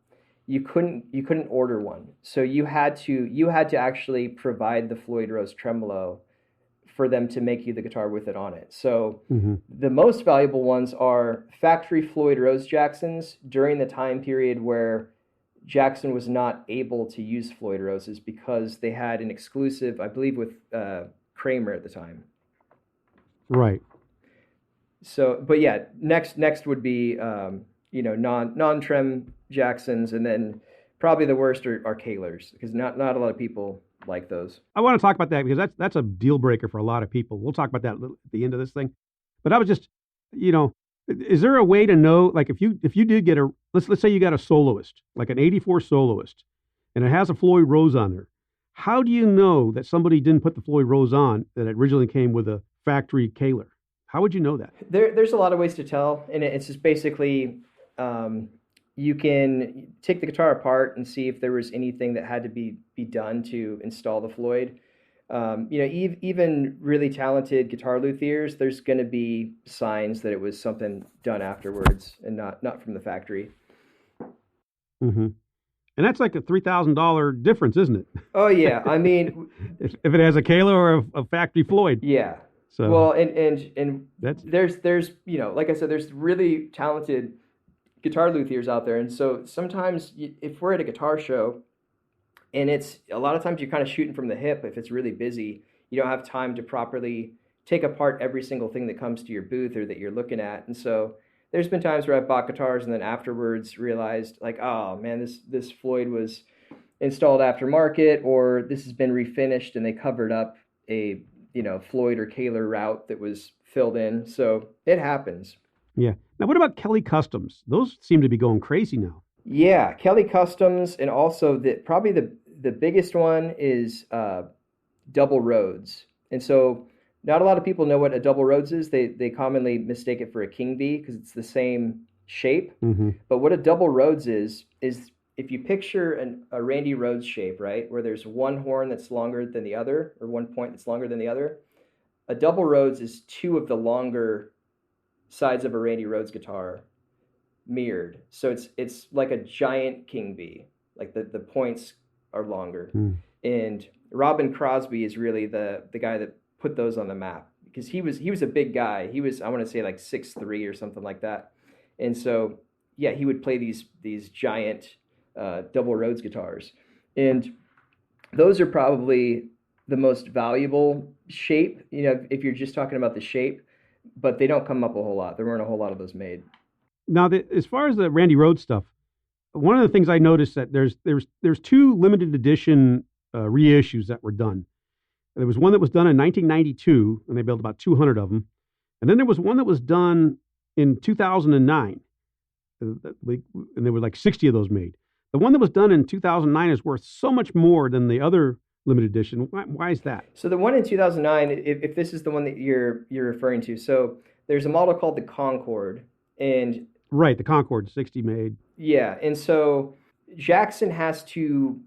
you couldn't order one. So you had to actually provide the Floyd Rose tremolo for them to make you the guitar with it on it. So the most valuable ones are factory Floyd Rose Jacksons during the time period where Jackson was not able to use Floyd Roses because they had an exclusive, I believe, with Kramer at the time. Right. So, but yeah, next would be non-trem Jacksons, and then probably the worst are Kahlers, because not a lot of people like those. I want to talk about that because that's a deal breaker for a lot of people. We'll talk about that at the end of this thing. But I was just, is there a way to know, like if you did get let's say you got a soloist, like an '84 soloist, and it has a Floyd Rose on there, how do you know that somebody didn't put the Floyd Rose on that originally came with a factory Kahler? How would you know that? There's a lot of ways to tell, and it's just basically you can take the guitar apart and see if there was anything that had to be done to install the Floyd. Even really talented guitar luthiers, there's going to be signs that it was something done afterwards and not from the factory. Mm-hmm. And that's like a $3,000 difference, isn't it? Oh yeah, I mean, if it has a Kahler or a factory Floyd. Yeah. So well, and there's like I said, there's really talented guitar luthiers out there, and so sometimes if we're at a guitar show, and it's a lot of times you're kind of shooting from the hip. If it's really busy, you don't have time to properly take apart every single thing that comes to your booth or that you're looking at, and so there's been times where I've bought guitars and then afterwards realized, like, oh man, this Floyd was installed aftermarket, or this has been refinished and they covered up a Floyd or Kahler route that was filled in. So it happens. Yeah. Now, what about Kelly Customs? Those seem to be going crazy now. Yeah, Kelly Customs, and also probably the biggest one is double Rhodes. And so not a lot of people know what a double Rhodes is. They commonly mistake it for a King Bee because it's the same shape. Mm-hmm. But what a double Rhodes is if you picture a Randy Rhoads shape, right, where there's one horn that's longer than the other, or one point that's longer than the other, a double Rhoads is two of the longer sides of a Randy Rhoads guitar mirrored. So it's like a giant King Bee, like the points are longer. And Robin Crosby is really the guy that put those on the map, because he was a big guy. He was, I want to say, like 6'3" or something like that. And so yeah, he would play these giant double Rhoads guitars, and those are probably the most valuable shape, if you're just talking about the shape, but they don't come up a whole lot. There weren't a whole lot of those made. Now, as far as the Randy Rhoads stuff, one of the things I noticed that there's two limited edition reissues that were done. There was one that was done in 1992, and they built about 200 of them, and then there was one that was done in 2009, and there were like 60 of those made. The one that was done in 2009 is worth so much more than the other limited edition. Why is that? So the one in 2009, if this is the one that you're referring to, so there's a model called the Concorde, and right, the Concorde, 60 made. Yeah, and so Jackson has to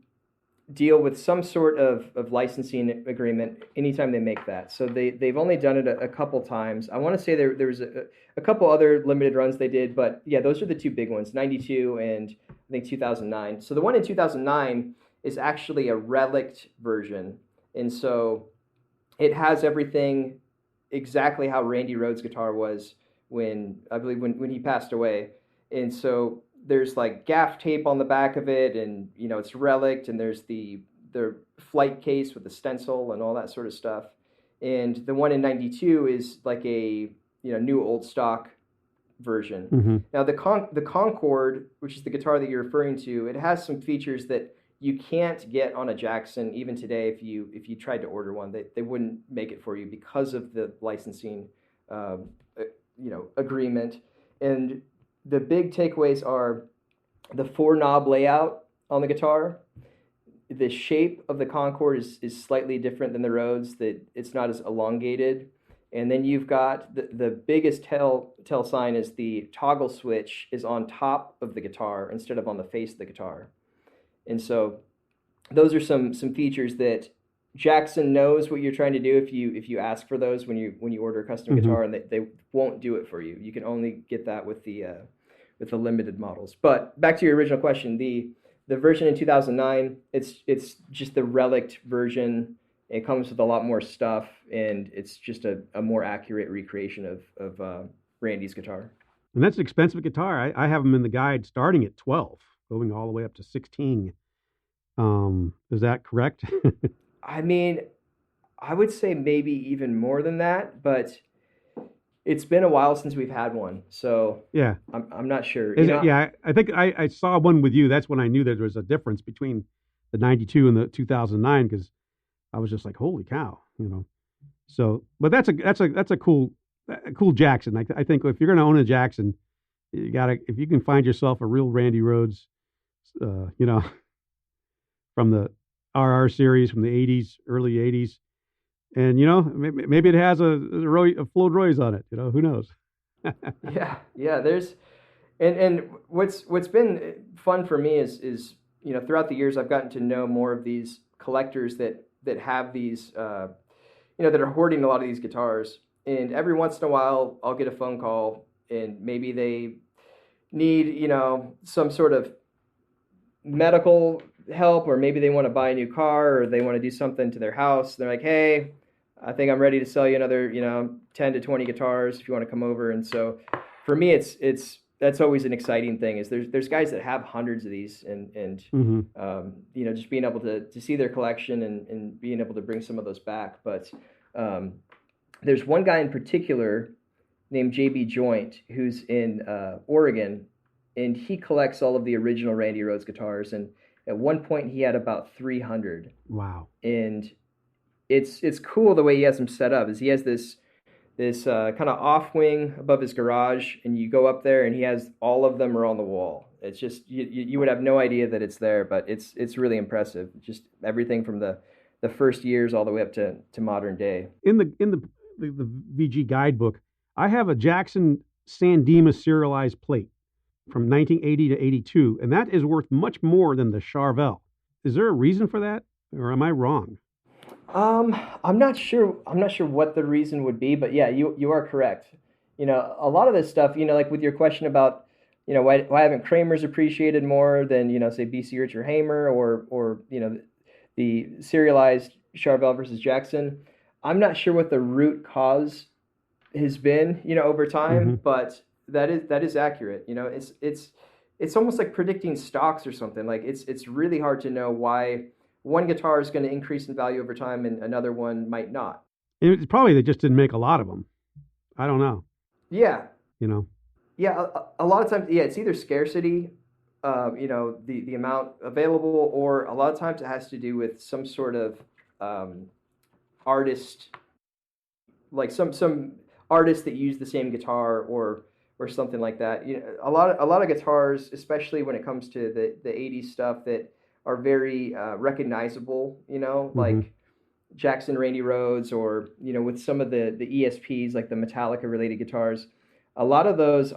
deal with some sort of licensing agreement anytime they make that. So they've only done it a couple times. I want to say there was a couple other limited runs they did, but yeah, those are the two big ones, 92 and I think 2009. So the one in 2009 is actually a relict version. And so it has everything exactly how Randy Rhoads' guitar was when he passed away. And so there's like gaff tape on the back of it, and it's relict, and there's the flight case with the stencil and all that sort of stuff. And the one in 92 is like a new old stock version. Mm-hmm. Now the Concorde, which is the guitar that you're referring to, it has some features that you can't get on a Jackson even today. If you tried to order one, they wouldn't make it for you because of the licensing agreement. And the big takeaways are the 4-knob layout on the guitar. The shape of the Concorde is slightly different than the Rhoads, that it's not as elongated. And then you've got the biggest tell sign is the toggle switch is on top of the guitar instead of on the face of the guitar. And so those are some features that Jackson knows what you're trying to do if you ask for those when you order a custom mm-hmm. guitar, and they won't do it for you. You can only get that with the limited models. But back to your original question, the version in 2009, it's just the relict version. It comes with a lot more stuff, and it's just a more accurate recreation of Randy's guitar. And that's an expensive guitar. I have them in the guide starting at 12, going all the way up to 16. Is that correct? I mean, I would say maybe even more than that, but it's been a while since we've had one, so yeah, I'm not sure. Yeah, I think I saw one with you. That's when I knew that there was a difference between the 92 and the 2009, because I was just like, holy cow, So, but that's a cool Jackson. I think if you're going to own a Jackson, if you can find yourself a real Randy Rhoads, from the RR series from the 80s, early 80s. And, maybe it has a Floyd Roy's on it, who knows? Yeah. There's, and what's been fun for me is, throughout the years, I've gotten to know more of these collectors that have these, that are hoarding a lot of these guitars. And every once in a while, I'll get a phone call, and maybe they need, some sort of medical help, or maybe they want to buy a new car, or they want to do something to their house. They're like, hey, I think I'm ready to sell you another 10 to 20 guitars if you want to come over. And so for me, that's always an exciting thing, is there's guys that have hundreds of these, and mm-hmm. Just being able to see their collection and being able to bring some of those back. But there's one guy in particular named JB Joint who's in Oregon, and he collects all of the original Randy Rhoads guitars, and at one point he had about 300. Wow. And it's cool the way he has them set up. Is he has this kind of off wing above his garage, and you go up there and he has all of them are on the wall. It's just you would have no idea that it's there, but it's really impressive. Just everything from the first years all the way up to modern day. In the VG guidebook, I have a Jackson Sandema serialized plate from 1980 to 82, and that is worth much more than the Charvel. Is there a reason for that, or am I wrong? I'm not sure what the reason would be, but yeah, you are correct. A lot of this stuff, like with your question about, why haven't Kramer's appreciated more than, say BC Rich or Hamer, or the serialized Charvel versus Jackson. I'm not sure what the root cause has been, over time, mm-hmm. but that is accurate. It's almost like predicting stocks or something. Like it's really hard to know why one guitar is going to increase in value over time and another one might not. It's probably they just didn't make a lot of them. I don't know. Yeah. Yeah, a lot of times, yeah, it's either scarcity, the amount available, or a lot of times it has to do with some sort of artist, like some artists that use the same guitar or something like that. A lot of guitars, especially when it comes to the 80s stuff, that are very recognizable, mm-hmm. like Jackson Randy Rhoads, or with some of the ESPs, like the Metallica related guitars. A lot of those,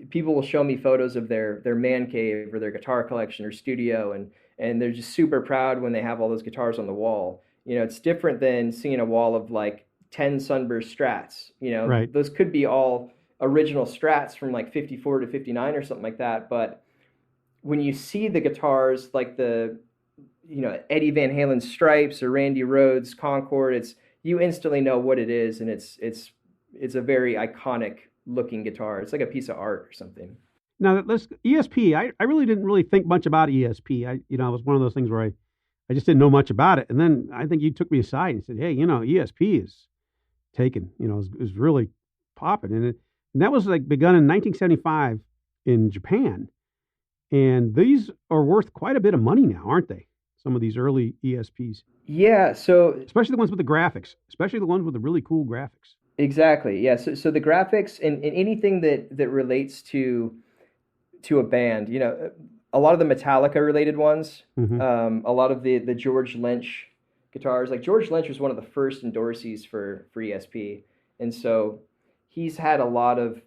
people will show me photos of their man cave or their guitar collection or studio, and and they're just super proud when they have all those guitars on the wall. It's different than seeing a wall of like 10 Sunburst Strats. Right. Those could be all original Strats from like 54 to 59 or something like that. But when you see the guitars like the, Eddie Van Halen Stripes or Randy Rhoads Concord, you instantly know what it is, and it's a very iconic looking guitar. It's like a piece of art or something. Now, let's ESP. I really didn't really think much about ESP. It was one of those things where I just didn't know much about it. And then I think you took me aside and said, hey, ESP is taken, is really popping. And that was like begun in 1975 in Japan. And these are worth quite a bit of money now, aren't they? Some of these early ESPs. Yeah. So especially the ones with the graphics, especially the ones with the really cool graphics. Exactly. Yeah. So the graphics and anything that relates to a band, a lot of the Metallica related ones, a lot of the George Lynch guitars, like George Lynch was one of the first endorsees for ESP. And so he's had a lot of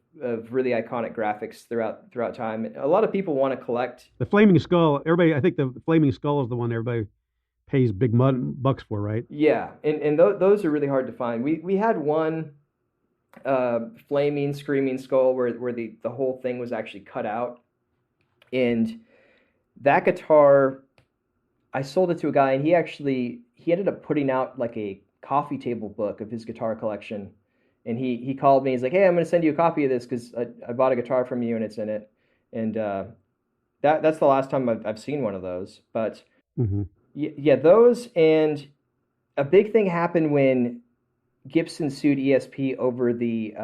really iconic graphics throughout time. A lot of people want to collect the Flaming Skull. I think the Flaming Skull is the one everybody pays big bucks for, right? Yeah. And those are really hard to find. We had one flaming screaming skull where the whole thing was actually cut out, and that guitar I sold it to a guy, and he ended up putting out like a coffee table book of his guitar collection, and he called me. He's like, hey, I'm going to send you a copy of this because I bought a guitar from you and it's in it. And that's the last time I've seen one of those. But yeah, those. And a big thing happened when Gibson sued ESP over the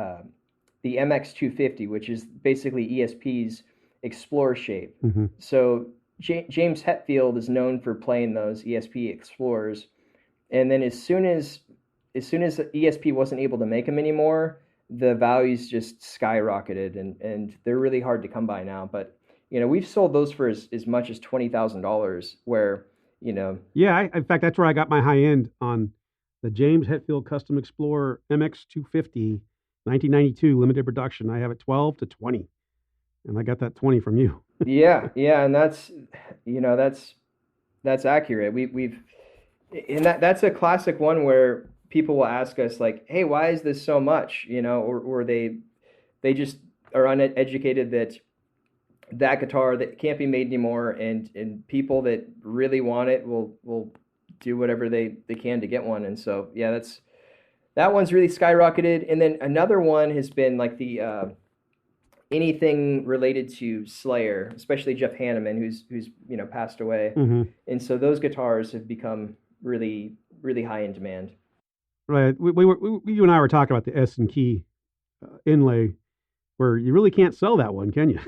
MX250, which is basically ESP's Explorer shape. So James Hetfield is known for playing those ESP Explorers, and then as soon as ESP wasn't able to make them anymore, the values just skyrocketed, and they're really hard to come by now. But we've sold those for as much as $20,000. Where yeah, in fact, that's where I got my high end on the James Hetfield Custom Explorer MX250, 1992 limited production. I have it 12 to 20, and I got that 20 from you. yeah, and that's accurate. That's a classic one where people will ask us like, hey, why is this so much? Or they just are uneducated that guitar that can't be made anymore, and people that really want it will do whatever they can to get one. And so yeah, that one's really skyrocketed. And then another one has been like the anything related to Slayer, especially Jeff Hanneman, who's passed away. And so those guitars have become really, really high in demand. Right. You and I were talking about the S and Key inlay, where you really can't sell that one, can you?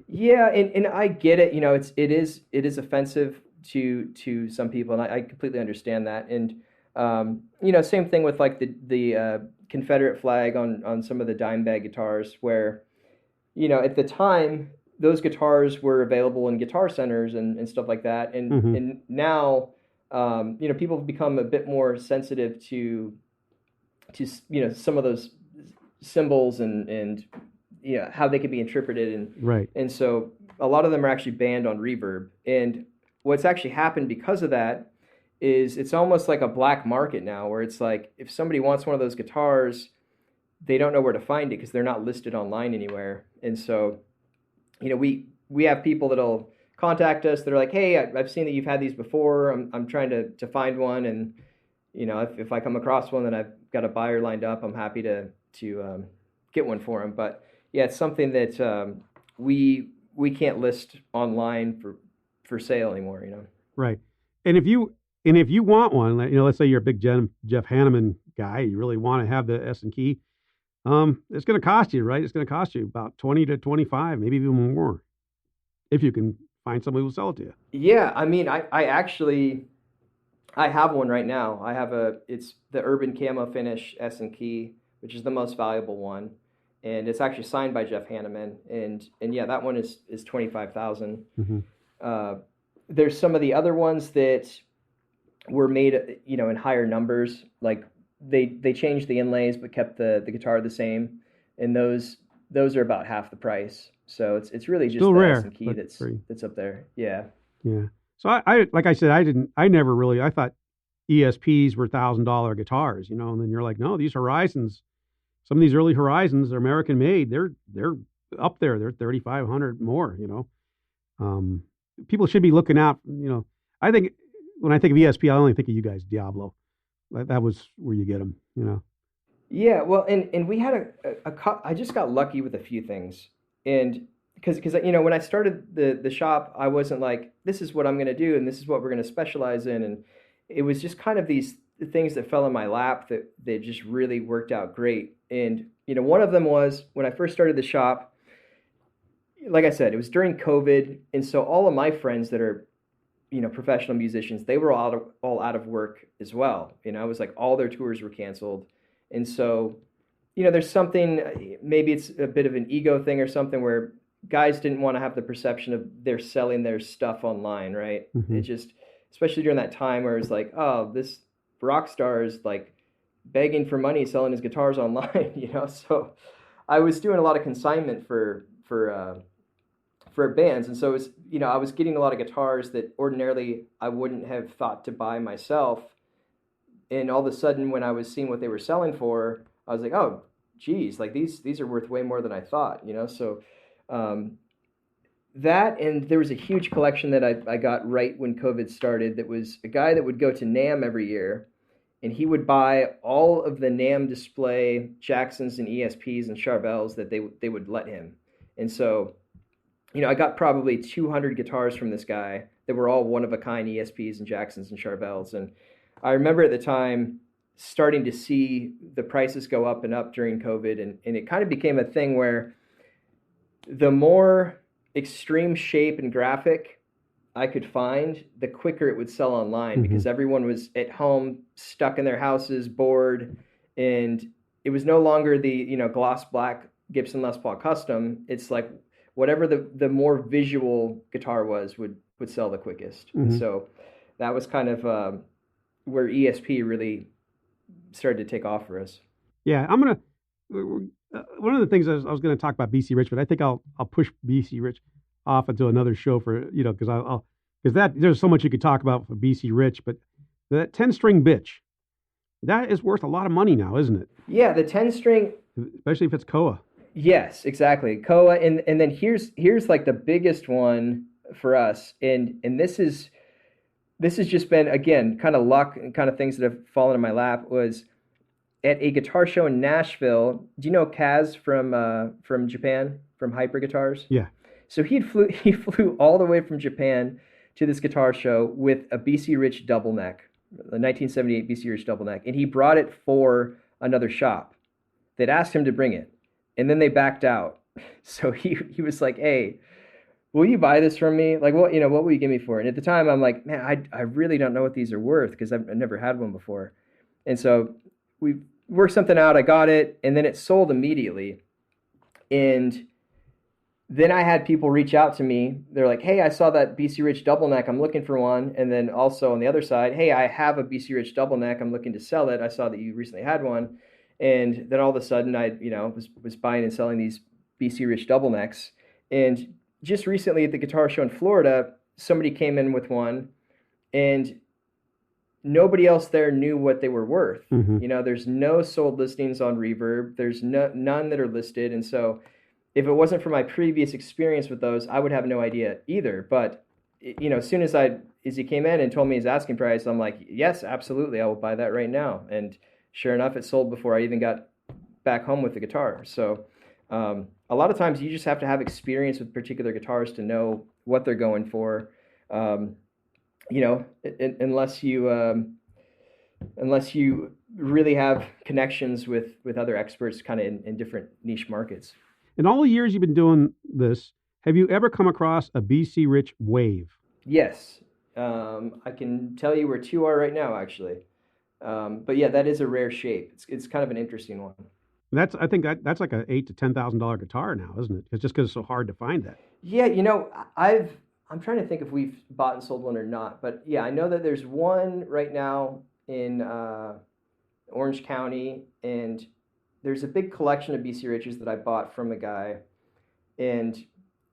Yeah, and I get it. It is offensive to some people, and I completely understand that. And same thing with like the Confederate flag on some of the Dimebag guitars, where at the time those guitars were available in guitar centers and stuff like that, and now people have become a bit more sensitive to some of those symbols and how they can be interpreted, and so a lot of them are actually banned on Reverb. And what's actually happened because of that is it's almost like a black market now, where it's like if somebody wants one of those guitars, they don't know where to find it because they're not listed online anywhere. And so we have people that'll contact us that are like, hey, I've seen that you've had these before. I'm trying to find one, and if I come across one that I've got a buyer lined up, I'm happy to get one for them. But yeah, it's something that we can't list online for sale anymore. Right. And if you want one, let's say you're a big Jeff Hanneman guy, you really want to have the S and Key. It's going to cost you, right? It's going to cost you about 20 to 25, maybe even more, if you can find somebody who will sell it to you. Yeah, I mean, I actually have one right now. It's the Urban Camo Finish S and Key, which is the most valuable one, and it's actually signed by Jeff Hanneman. And yeah, that one is $25,000. There's some of the other ones that were made, in higher numbers, like. They changed the inlays but kept the guitar the same, and those are about half the price. So it's really just still the rare, S and Key that's up there. Yeah. So I like I said, I never really, I thought ESPs were $1,000 guitars, you know, and then you're like, no, these Horizons, some of these early Horizons, they're American made. They're up there. They're 3,500 more, you know. Um, People should be looking out, you know. I think when I think of ESP, I only think of you guys, Diablo. That was where you get them, you know. Yeah, well, and we had I just got lucky with a few things, and because you know when I started the shop, I wasn't like this is what I'm going to do and this is what we're going to specialize in, and it was just kind of these things that fell in my lap that just really worked out great. And you know, one of them was when I first started the shop. Like I said, it was during COVID, and so all of my friends that are you know professional musicians, they were all out of work as well. You know, it was like all their tours were canceled. And so, you know, there's something, maybe it's a bit of an ego thing or something where guys didn't want to have the perception of they're selling their stuff online, right? Mm-hmm. It just, especially during that time where it's like, oh, this rock star is like begging for money selling his guitars online, you know? So I was doing a lot of consignment for bands. And so it was, you know, I was getting a lot of guitars that ordinarily I wouldn't have thought to buy myself. And all of a sudden, when I was seeing what they were selling for, I was like, "Oh, geez, like these are worth way more than I thought," you know. So that, and there was a huge collection that I got right when COVID started. That was a guy that would go to NAMM every year, and he would buy all of the NAMM display Jacksons and ESPs and Charvels that they would let him. And so, you know, I got probably 200 guitars from this guy that were all one of a kind ESPs and Jacksons and Charvels. And I remember at the time starting to see the prices go up and up during COVID, and it kind of became a thing where the more extreme shape and graphic I could find, the quicker it would sell online, because everyone was at home, stuck in their houses, bored, and it was no longer the, you know, gloss black Gibson Les Paul Custom. It's like whatever the more visual guitar was would sell the quickest. And so that was kind of where ESP really started to take off for us. Yeah, I'm gonna. One of the things I was going to talk about BC Rich, but I think I'll push BC Rich off into another show for, you know, because that there's so much you could talk about for BC Rich, but that 10-string bitch, that is worth a lot of money now, isn't it? Yeah, the 10-string, especially if it's Koa. Yes, exactly, Koa, and then here's like the biggest one for us, and this has just been, again, kind of luck and kind of things that have fallen in my lap. Was at a guitar show in Nashville. Do you know Kaz from Japan, from Hyper Guitars? Yeah. So he flew all the way from Japan to this guitar show with a BC Rich double neck, the 1978 BC Rich double neck, and he brought it for another shop. They'd asked him to bring it, and then they backed out. So he was like, "Hey, will you buy this from me? Like, what will you give me for it?" And at the time, I'm like, "Man, I really don't know what these are worth because I've never had one before." And so we worked something out. I got it, and then it sold immediately. And then I had people reach out to me. They're like, "Hey, I saw that BC Rich double neck. I'm looking for one." And then also on the other side, "Hey, I have a BC Rich double neck. I'm looking to sell it. I saw that you recently had one." And then all of a sudden, I was buying and selling these BC Rich double necks. And just recently at the guitar show in Florida, somebody came in with one, and nobody else there knew what they were worth. You know, there's no sold listings on Reverb. There's none that are listed. And so if it wasn't for my previous experience with those, I would have no idea either. But, you know, as soon as he came in and told me his asking price, I'm like, yes, absolutely, I will buy that right now. And sure enough, it sold before I even got back home with the guitar. So a lot of times you just have to have experience with particular guitars to know what they're going for. You know, unless you really have connections with other experts kind of in different niche markets. In all the years you've been doing this, have you ever come across a BC Rich Wave? Yes. I can tell you where two are right now, actually. But yeah, that is a rare shape. It's kind of an interesting one. I think that's like a $8,000 to $10,000 guitar now, isn't it? It's just because it's so hard to find that. Yeah, you know, I'm trying to think if we've bought and sold one or not, but yeah, I know that there's one right now in Orange County, and there's a big collection of BC Riches that I bought from a guy, and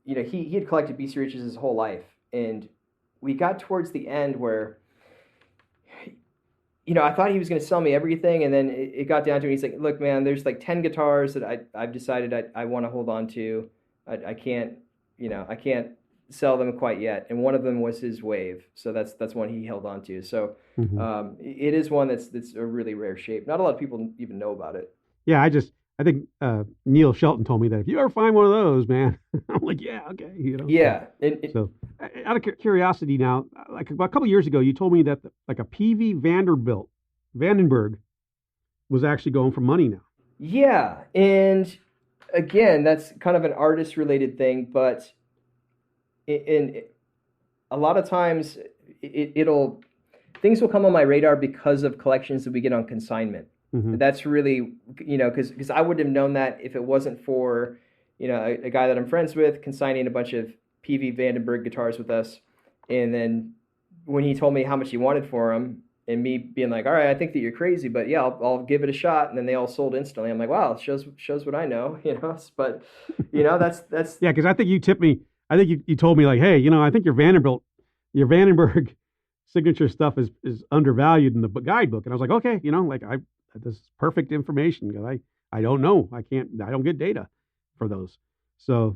you know he had collected BC Riches his whole life, and we got towards the end where, I thought he was going to sell me everything, and then it got down to it. He's like, "Look, man, there's like 10 guitars that I've decided I want to hold on to. I can't, I can't sell them quite yet." And one of them was his Wave, so that's one he held on to. So it is one that's a really rare shape. Not a lot of people even know about it. Yeah, I think Neil Shelton told me that if you ever find one of those, man, I'm like, yeah, okay, Yeah. So, out of curiosity now, like about a couple of years ago, you told me that like a PV Vandenberg was actually going for money now. Yeah, and again, that's kind of an artist-related thing, but in a lot of times things will come on my radar because of collections that we get on consignment. That's really, because I wouldn't have known that if it wasn't for, a guy that I'm friends with consigning a bunch of PV Vandenberg guitars with us. And then when he told me how much he wanted for them, and me being like, all right, I think that you're crazy, but yeah, I'll give it a shot. And then they all sold instantly. I'm like, wow, it shows what I know, but that's. Yeah. Cause I think you tipped me. I think you told me like, hey, I think your Vandenberg signature stuff is undervalued in the guidebook. And I was like, okay, this is perfect information because I don't know. I don't get data for those. So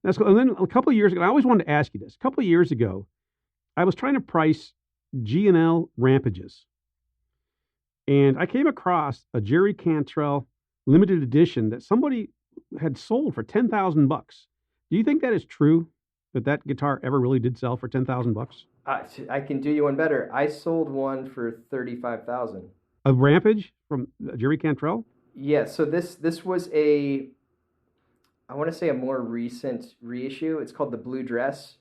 that's cool. And then a couple of years ago, I always wanted to ask you this. A couple of years ago, I was trying to price G&L Rampages. And I came across a Jerry Cantrell limited edition that somebody had sold for $10,000. Do you think that is true? That guitar ever really did sell for $10,000? I can do you one better. I sold one for $35,000. A Rampage from Jerry Cantrell? Yeah, so this was I want to say a more recent reissue. It's called the Blue Dress.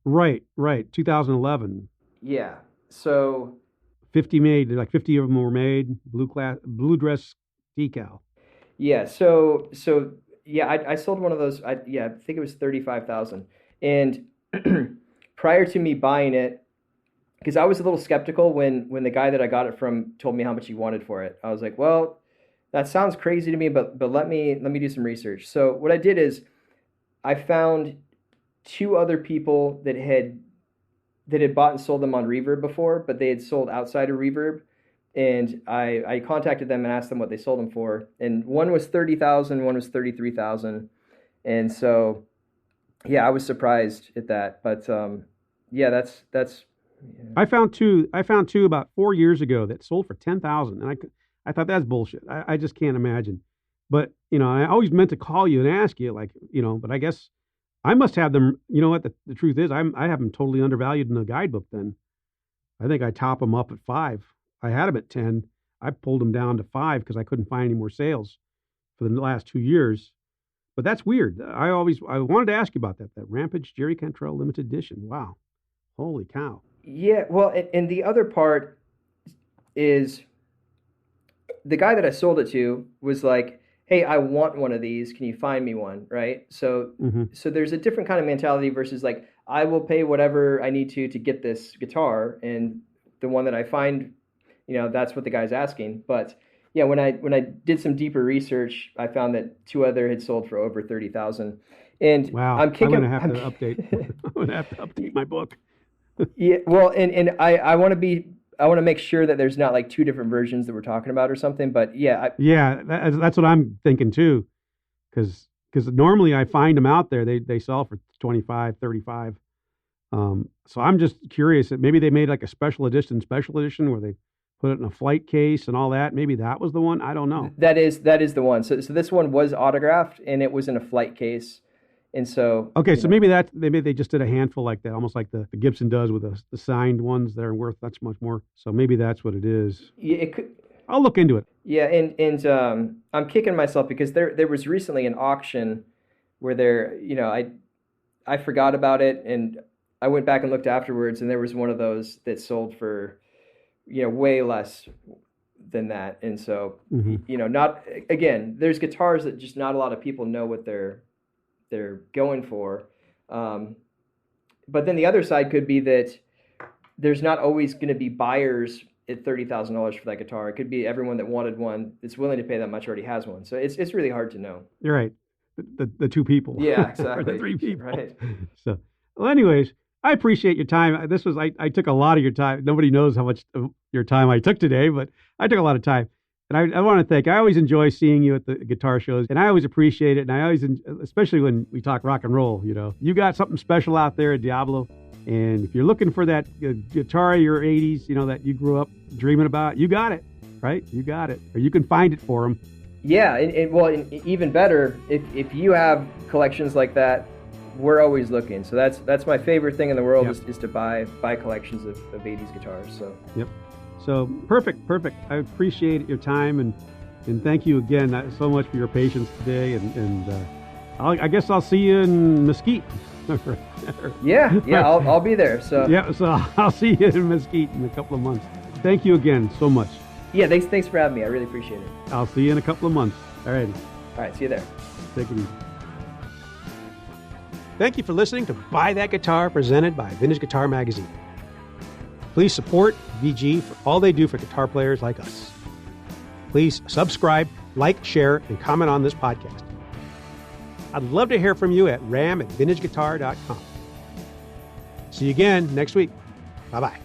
Right, 2011. Yeah, so 50 of them were made, Blue Dress decal. Yeah, so yeah, I sold one of those. I think it was $35,000. And prior to me buying it, because I was a little skeptical when the guy that I got it from told me how much he wanted for it. I was like, well, that sounds crazy to me, but let me do some research. So what I did is I found two other people that had bought and sold them on Reverb before, but they had sold outside of Reverb. And I contacted them and asked them what they sold them for. And one was $30,000, one was $33,000. And so, yeah, I was surprised at that. But yeah, that's. Yeah. I found two about 4 years ago that sold for $10,000, and I thought that's bullshit. I just can't imagine. But I always meant to call you and ask you, like, but I guess I must have them. You know what? The truth is, I have them totally undervalued in the guidebook. Then I think I top them up at 5. I had them at 10. I pulled them down to 5 because I couldn't find any more sales for the last 2 years. But that's weird. I wanted to ask you about that Rampage Jerry Cantrell limited edition. Wow, holy cow. Yeah, well, and the other part is the guy that I sold it to was like, hey, I want one of these. Can you find me one? Right. So so there's a different kind of mentality versus like, I will pay whatever I need to get this guitar. And the one that I find, that's what the guy's asking. But yeah, when I did some deeper research, I found that two other had sold for over $30,000. And wow, I'm going to have to update. I'm going to have to update my book. Yeah, well, and I want to make sure that there's not like two different versions that we're talking about or something. But yeah, that's what I'm thinking too, because normally I find them out there. They sell for 25, 35. So I'm just curious that maybe they made like a special edition where they put it in a flight case and all that. Maybe that was the one. I don't know. That is the one. So this one was autographed and it was in a flight case. And so okay, so maybe they just did a handful like that, almost like the Gibson does with the signed ones that are worth much more. So maybe that's what it is. Yeah, it could. I'll look into it. Yeah, and I'm kicking myself because there was recently an auction where I forgot about it and I went back and looked afterwards and there was one of those that sold for way less than that. And so not again, there's guitars that just not a lot of people know what they're going for. But then the other side could be that there's not always going to be buyers at $30,000 for that guitar. It could be everyone that wanted one that's willing to pay that much already has one. So it's really hard to know. You're right. The two people. Yeah, exactly. Or the three people. Right. So, well, anyways, I appreciate your time. I took a lot of your time. Nobody knows how much of your time I took today, but I took a lot of time. And I want to thank, I always enjoy seeing you at the guitar shows, and I always appreciate it. And I always, especially when we talk rock and roll, you got something special out there at Diablo. And if you're looking for that guitar of your 80s, that you grew up dreaming about, you got it, right? You got it. Or you can find it for them. Yeah, and even better, if you have collections like that, we're always looking. So that's my favorite thing in the world. Yep. is to buy collections of 80s guitars. So yep. So perfect. I appreciate your time and thank you again so much for your patience today. And I guess I'll see you in Mesquite. yeah, I'll be there. So I'll see you in Mesquite in a couple of months. Thank you again so much. Yeah, thanks for having me. I really appreciate it. I'll see you in a couple of months. All right. All right, see you there. Take it easy. Thank you for listening to Buy That Guitar, presented by Vintage Guitar Magazine. Please support VG for all they do for guitar players like us. Please subscribe, like, share, and comment on this podcast. I'd love to hear from you at ram@vintageguitar.com. See you again next week. Bye-bye.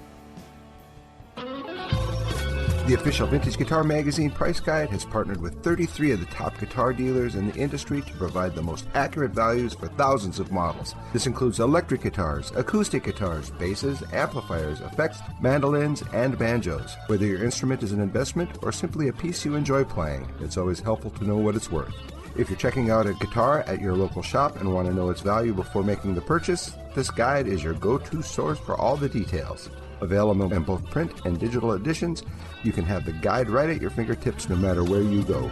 The official Vintage Guitar Magazine price guide has partnered with 33 of the top guitar dealers in the industry to provide the most accurate values for thousands of models. This includes electric guitars, acoustic guitars, basses, amplifiers, effects, mandolins, and banjos. Whether your instrument is an investment or simply a piece you enjoy playing, it's always helpful to know what it's worth. If you're checking out a guitar at your local shop and want to know its value before making the purchase, this guide is your go-to source for all the details. Available in both print and digital editions, you can have the guide right at your fingertips no matter where you go.